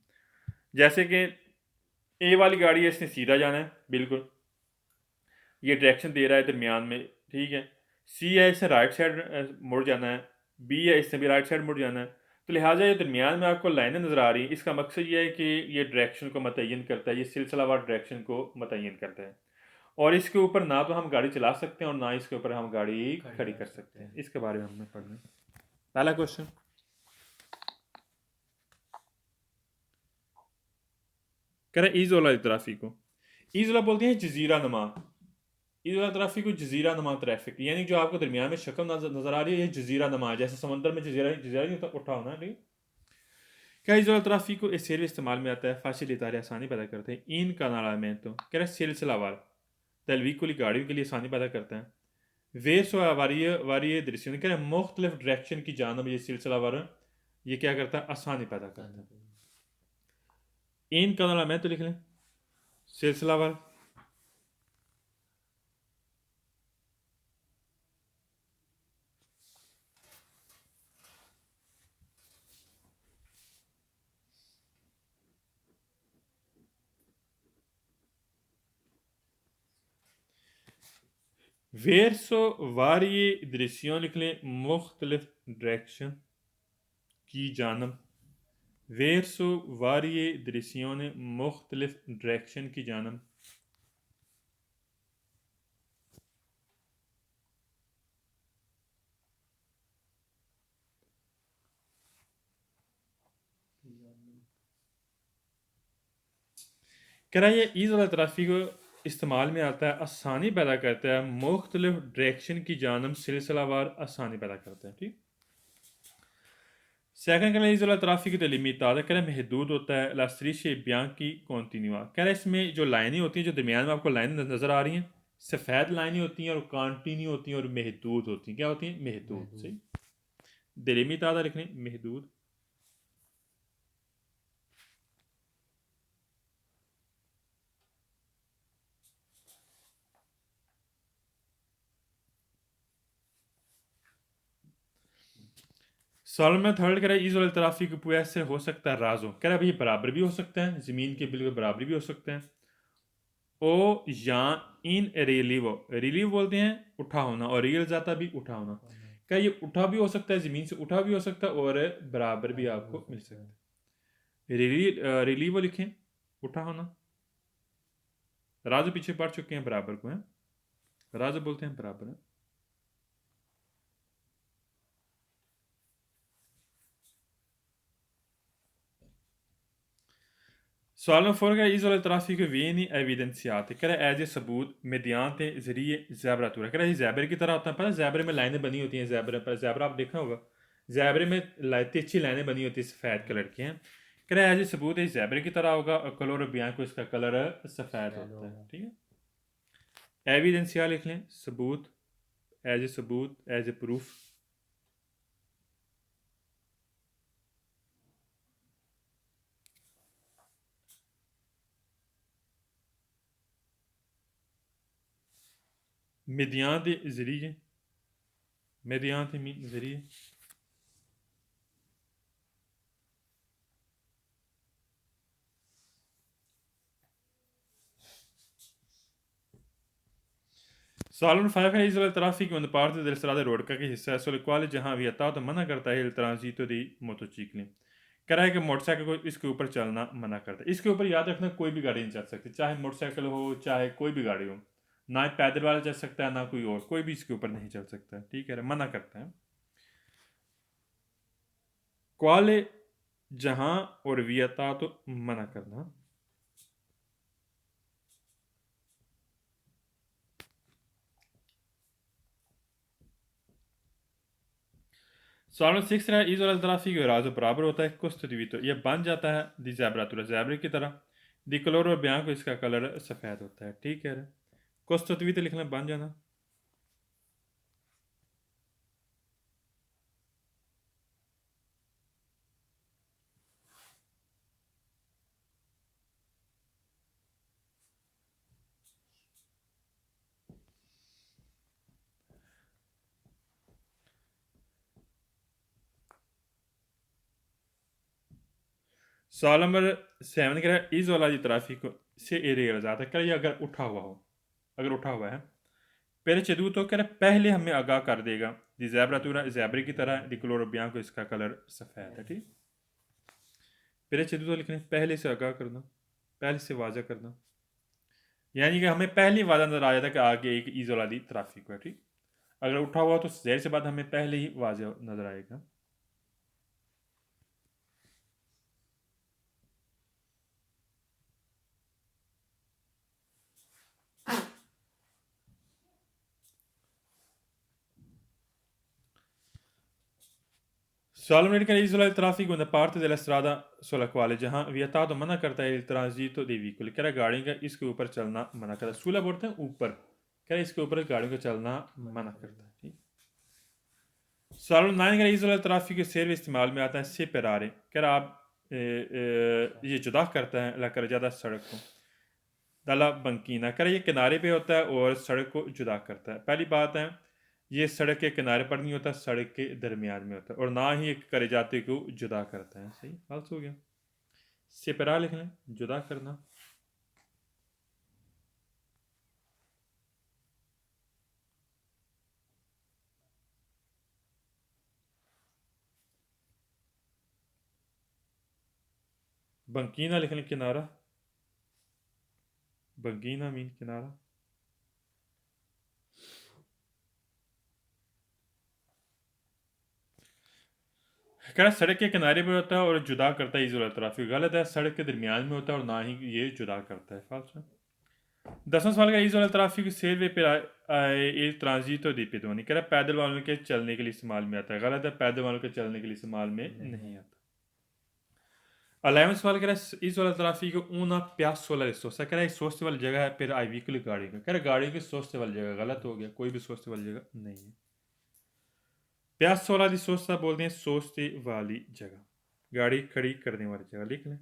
जैसे कि ए वाली गाड़ी है, इसने सीधा जाना है बिल्कुल, ये डायरेक्शन दे रहा है दरमियान में। ठीक है। सी है, इसने राइट साइड मुड़ जाना है। बी है, इसने भी राइट साइड मुड़ जाना है। तो लिहाजा ये दरमियान में आपको लाइनें नज़र आ रही हैं, इसका मकसद ये है कि ये डायरेक्शन को मुतय्यन करता है, ये सिलसिलावार डायरेक्शन को मुतय्यन करता है। और इसके ऊपर ना तो हम गाड़ी चला सकते हैं और ना इसके ऊपर हम गाड़ी खड़ी कर सकते हैं। इसके बारे में हमने पढ़ना है। पहला क्वेश्चन, कह रहे ईजोला ट्रैफिक, ईजोला बोलते हैं जजीरा नुमा। ईजोला ट्रैफिक को जजीरा नुमा ट्रैफिक, यानी जो आपको दरमियान में शक्ल नजर आ रही है, ये जजीरा नुमा, जैसे समंदर में जजीरा जजीरा नहीं उठा होना। ठीक, क्या ईजोला ट्रैफिक को इस सेर इस्तेमाल में आता है, फासिलितार आसानी पैदा करते हैं इन का नाला में। तो कह रहे सिलसिलावार तलवीक वाली गाड़ियों के लिए आसानी पैदा करता है। वेस वारिय वारिय दृश्य कह रहे हैं मुख्तलिफ डायरेक्शन की जानब ये सिलसिलावार ये क्या करता है, आसानी पैदा करता है। इन कदम मैं तो लिख लें सिलसिलावार वेरसो वारिय दृश्यों लिख लें मुख्तलिफ डायरेक्शन की जानब। वेरसो वारिय दृश्यों ने मुख्तलिफ डायरेक्शन की जानब। कह रहा है ये ईज़ वाला तराफी को इस्तेमाल में आता है, आसानी पैदा करता है, मुख्तलिफ डायरेक्शन की जानब सिलसिलावार आसानी पैदा करता है। ठीक, सेकंड कहना ईज़ वाला तराफी की तलीमी ताज़ा कह रहा है महदूद होता है लास्ट्रीश बयान की कॉन्टीन्यूआ। कह रहा है इसमें जो लाइनें होती हैं, जो दरमियान में आपको लाइनें नज़र आ रही हैं, सफ़ेद लाइनें होती हैं और कॉन्टीन्यू होती हैं और महदूद होती हैं। क्या होती हैं? महदूद। सही, दलीमी ताज़ा लिखने महदूद। सवाल में थर्ड कह रहा है ईज़ वाल तराफी की पुआ से हो सकता है राजो। कह रहा है भाई बराबर भी हो सकता है, ज़मीन के बिल्कुल बराबर भी हो सकते हैं। ओ या इन रिलीवो, रिलीव बोलते हैं उठा होना, और रियल जाता भी उठा होना। क्या ये उठा भी हो सकता है, ज़मीन से उठा भी हो सकता है और बराबर भी आपको मिल सकता है। रिलीवो लिखें उठा होना। राजो पीछे पढ़ चुके हैं बराबर को, है राजो बोलते हैं बराबर है। सवाल नंबर 4 का इस वाले तराफी के वेनी एविडेंसियात कह रहा है एज ए सबूत मेदियात जरिए ज़ैबरातूरा। कह रहा है ज़ैबर की तरह होता है, पता ज़ैबरे में लाइनें बनी होती हैं, ज़ैबरे पर ज़ैबरा आप देखा होगा, ज़ैबरे में तिरछी लाइनें बनी होती है, सफ़ेद कलर की हैं। कह रहा है एज ए सबूत है ज़ैबरे की तरह होगा और कलर बयान को इसका कलर सफ़ेद होता है। ठीक है, एविडेंसिया लिख लें सबूत, एज ए प्रूफ। मेदियात जरिए, मेदियात जरिए। सालन 5 है इस traffic quando parte delle strade road का हिस्सा है sulle quali जहाँ वियता तो मना करता है il transito di motocicli। कह रहा है कि मोटरसाइकिल को इसके ऊपर चलना मना करता है। इसके ऊपर याद रखना कोई भी गाड़ी नहीं चल सकती, चाहे मोटरसाइकिल हो चाहे कोई भी गाड़ी हो, ना ही पैदल वाला चल सकता है ना कोई और, कोई भी इसके ऊपर नहीं चल सकता। ठीक है, मना करता है। क्वाले जहाँ और वियता तो मना करना। सवाल 6 रहा है इस वाला ट्राफिक राजो बराबर होता है costituito, यह बन जाता है दी ज़ैबरातुरा ज़ैबरे की तरह। दी कलर और बयान को इसका कलर सफ़ेद होता है। ठीक है, costituito लिखना बन जाना। सवाल नंबर 7 कह रहा है इस वाला जी ट्राफिक से एरिया जाता है। कह अगर उठा हुआ हो, अगर उठा हुआ है पहले चदू तो कह रहा पहले हमें आगाह कर देगा दी ज़ैबरातुरा ज़ैबरे की तरह, दी कलर और बयान को इसका कलर सफ़ेद है। ठीक, पहले चदू तो लिखने पहले से आगाह करना, पहले से वाजा करना, यानी कि हमें पहले वादा नजर आ जाता है कि आगे एक ईज वाला दी ट्राफिक है। ठीक, अगर उठा हुआ तो ज़हर से बाद हमें पहले ही वाजा नजर आएगा। Solamente isola il traffico una parte della strada sulla quale जहाँ वियतातो मना करता है il transito dei veicoli कह रहा गाड़ी का इसके ऊपर चलना मना करता है सुला बोलते हैं ऊपर कह रहा इसके ऊपर गाड़ियों का चलना मना करता है ठीक सॉल्व नाइन कह रहा isola il traffico serve इस्तेमाल में आता है separare कह रहा आप ये जुदा करता है ला कर ज़्यादा सड़क को दला बंकीना कह रहा ये किनारे पे होता है और सड़क को जुदा करता है पहली बात है ये सड़क के किनारे पर नहीं होता सड़क के दरमियान में होता है और ना ही एक करे जाते को जुदा करता है सही फाल्स हो गया सेपरा लिख लें जुदा करना बंकीना लिख लें किनारा बंकीना मीन किनारा कह रहा सड़क के किनारे पर होता है और जुदा करता है इजोला ट्रैफिक गलत है सड़क के दरमियान में होता है और ना ही ये जुदा करता है फाल्स है 10वां सवाल का इजोला ट्रैफिक सेरवे पे il transito di pedoni कह रहा पैदल वालों के चलने के लिए इस्तेमाल में आता है गलत है पैदल वालों के चलने के लिए इस्तेमाल में नहीं आता 11वां सवाल कह रहा है isola traffico una piazzola risorsa कह रहा है सोचने वाली जगह है फिर आई व्हीकल गाड़ी का कह रहा गाड़ी की सोचने वाली जगह गलत हो गया कोई भी सोचने वाली जगह नहीं है piazzola di sosta बोलते हैं सोचने वाली जगह गाड़ी खड़ी करने वाली जगह लिख लें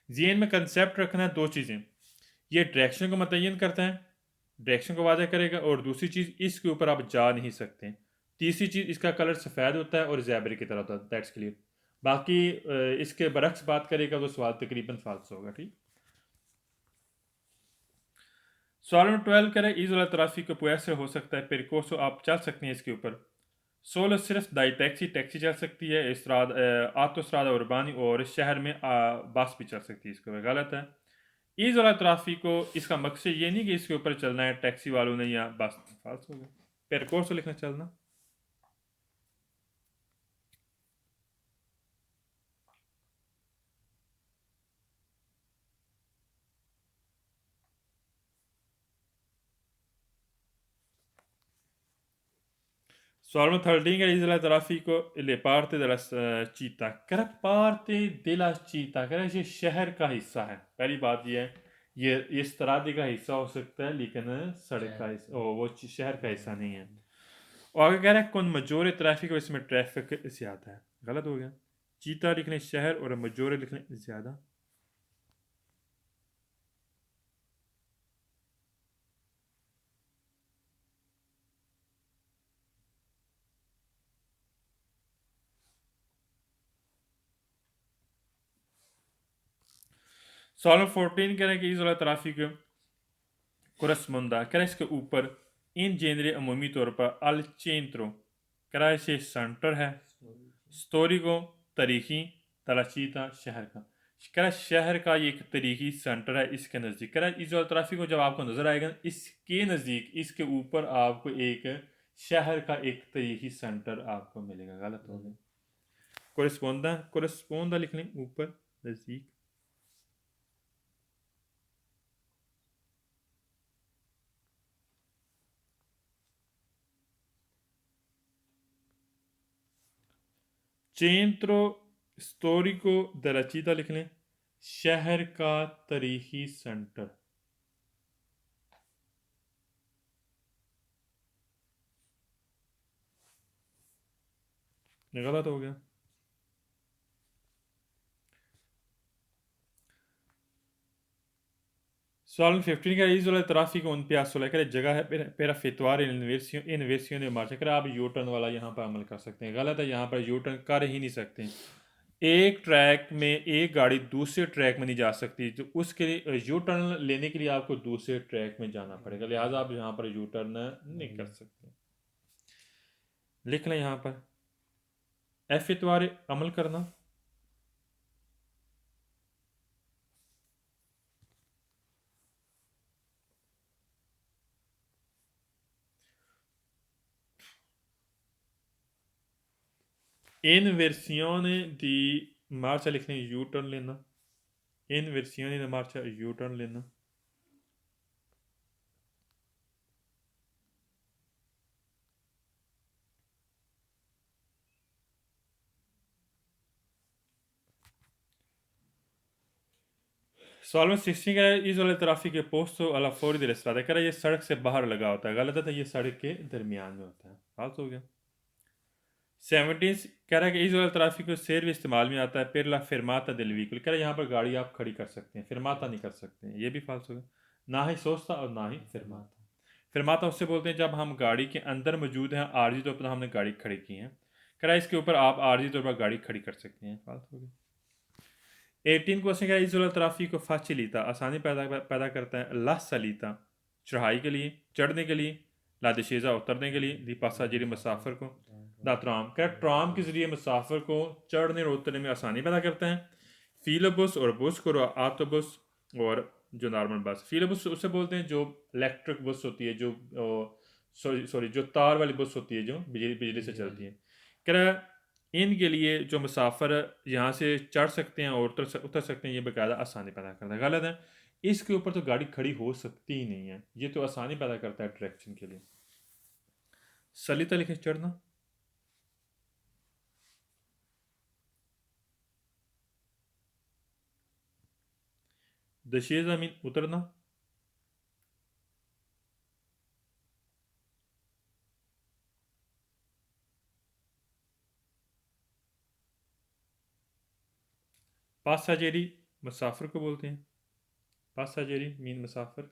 जेन में कंसेप्ट रखना है दो चीज़ें ये डायरेक्शन को मुतय्यन करता है डायरेक्शन को वाज़ह करेगा और दूसरी चीज़ इसके ऊपर आप जा नहीं सकते तीसरी चीज़ इसका कलर सफ़ेद होता है और ज़ैबरे की तरह होता है दैट्स क्लियर बाकी इसके बरक्स बात करेगा तो सवाल तकरीबन फाल्स होगा ठीक सवाल नंबर 12 करें इजोला ट्रैफिक को पुएसे हो सकता है पेरिकोसो आप चल सकते हैं इसके ऊपर सोलो सिर्फ दाई टैक्सी टैक्सी चल सकती है आतो स्ट्रादा उर्बानी और शहर में बस भी चल सकती है इसके ऊपर गलत है इजोला ट्रैफिक को इसका मकसद ये नहीं कि इसके ऊपर चलना है टैक्सी वालों ने या बस फाल्स हो गया पेरिकोसो लिखना चलना Solo 13 che isola traffico le parte della città क्या parte della città क्या ये शहर का हिस्सा है पहली बात ये है ये इस तरह का हिस्सा हो सकता है लेकिन सड़क का हिस्सा वो शहर का हिस्सा नहीं है और आगे कह रहा है कौन मजोरे ट्रैफिक इसमें ट्रैफिक ज़्यादा है गलत हो गया चीता लिखने शहर और मजोरे लिखने ज़्यादा सॉल्व 14 कह रहे हैं कि इस वाला ट्रैफिक corrisponda कह रहा है इसके ऊपर इन जेनरे अमूमी तौर पर अल चेंत्रो कह रहा है इसे सेंटर है स्टोरिको तारीखी तलाचीता शहर का कह रहा है शहर का ये एक तारीखी सेंटर है इसके नज़दीक कह रहा है इस वाला ट्रैफिक को जब आपको नज़र आएगा इसके नज़दीक इसके ऊपर आपको एक शहर का एक तारीखी सेंटर आपको मिलेगा गलत हो गया कोरिस्पोंदा लिख लें ऊपर नज़दीक centro storico della città लिख लें शहर का तारीखी सेंटर गलत हो गया Solo 15 का isola traffico un piazzola कह जगह है per effettuare l'inversione di marcia कह आप यू टर्न वाला यहाँ पर अमल कर सकते हैं गलत है यहाँ पर यू टर्न कर ही नहीं सकते एक ट्रैक में एक गाड़ी दूसरे ट्रैक में नहीं जा सकती तो उसके लिए यू टर्न लेने के लिए आपको दूसरे ट्रैक में जाना पड़ेगा लिहाजा आप यहाँ पर यू टर्न नहीं कर सकते लिख लें यहाँ पर effettuare अमल करना inversione di marcia लिखने यू टर्न लेना inversione di marcia U turn लेना सवाल में 16 कह रहा है इस वाले ट्राफिक के पोस्टो अला फौरी दिल इस्रादा कह रहा है ये सड़क से बाहर लगा होता है, गलत है, ये सड़क के दरमियान में होता है, फालत हो गया। 17 कह रहा है कि इस वाले ट्राफिक को सैर भी इस्तेमाल में आता है, पेरला फिरमाता दिल व्हीकल कह रहा है यहाँ पर गाड़ी आप खड़ी कर सकते हैं, फिरमाता नहीं कर सकते हैं, ये भी फालत हो गया। ना ही सोचता और ना ही फिरमाता। फिरमाता उससे बोलते हैं जब हम गाड़ी के अंदर मौजूद हैं, आर्जी तौर पर हमने गाड़ी खड़ी की है, कह रहा है इसके ऊपर आप आर्जी तौर पर गाड़ी खड़ी कर सकते हैं, फालत हो गया। 18 क्वेश्चन क्या है इस ट्राफी को फाचिलीता आसानी पैदा करता है, ला सलीता चढ़ाई के लिए, चढ़ने के लिए, लादिशेजा उतरने के लिए, दी पासाजिरी मुसाफिर को, दा ट्राम क्या ट्राम के जरिए मुसाफिर को चढ़ने और उतरने में आसानी पैदा करते हैं। फीलो बस और बस को आटोबस और जो नॉर्मल बस, फीलो बस उसे बोलते हैं जो इलेक्ट्रिक बस होती है, जो सॉरी जो तार वाली बस होती है जो बिजली से चलती है। कह रहा है इनके लिए जो मुसाफिर यहाँ से चढ़ सकते हैं और उतर सकते हैं, ये बाकायदा आसानी पैदा करता है, गलत है, इसके ऊपर तो गाड़ी खड़ी हो सकती ही नहीं है, ये तो आसानी पैदा करता है डायरेक्शन के लिए। सलीता लिखे चढ़ना, दशे ज़मीन उतरना, पासाजेरी मुसाफिर को बोलते हैं, पासाजेरी मीन मुसाफिर।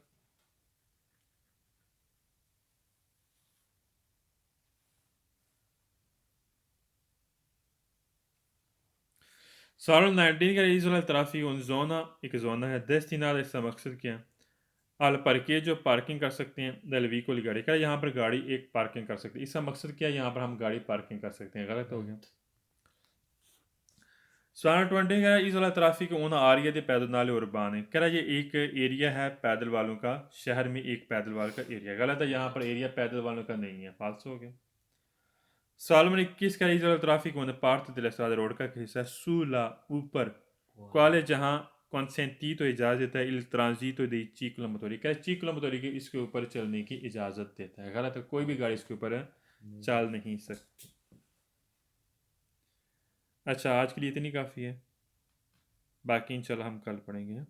सवाल 19 का इज़ोला ट्राफिक उन जोना एक जोना है डेस्टिनादा, इसका मकसद क्या है, अल पार्के जो पार्किंग कर सकते हैं, दल व्हीकल गाड़ी क्या यहाँ पर गाड़ी एक पार्किंग कर सकते हैं, इसका मकसद क्या है, यहाँ पर हम गाड़ी पार्किंग कर सकते हैं, गलत हो गया। सवाल 20 का इस वाला ट्राफिक उन आरिया दे पैदल नाले उर्बान है, कह रहा ये एक एरिया है पैदल वालों का, शहर में एक पैदल वालों का एरिया, गलत है, यहाँ पर एरिया पैदल वालों का नहीं है, फालस हो गया। सवाल में 21 का इस वाला ट्राफिक उन पार्ट दिलसाद रोड का हिस्सा सूला ऊपर क्वाले जहाँ कॉन्सेंटी तो इजाज़त देता है, इल ट्रांजिट दे ची किलोमीटर, क्या 6 किलोमीटर की इसके ऊपर चलने की इजाज़त देता है, गलत है, कोई भी गाड़ी इसके ऊपर चल नहीं सकती। अच्छा आज के लिए इतनी काफ़ी है, बाकी इंशाल्लाह हम कल पढ़ेंगे।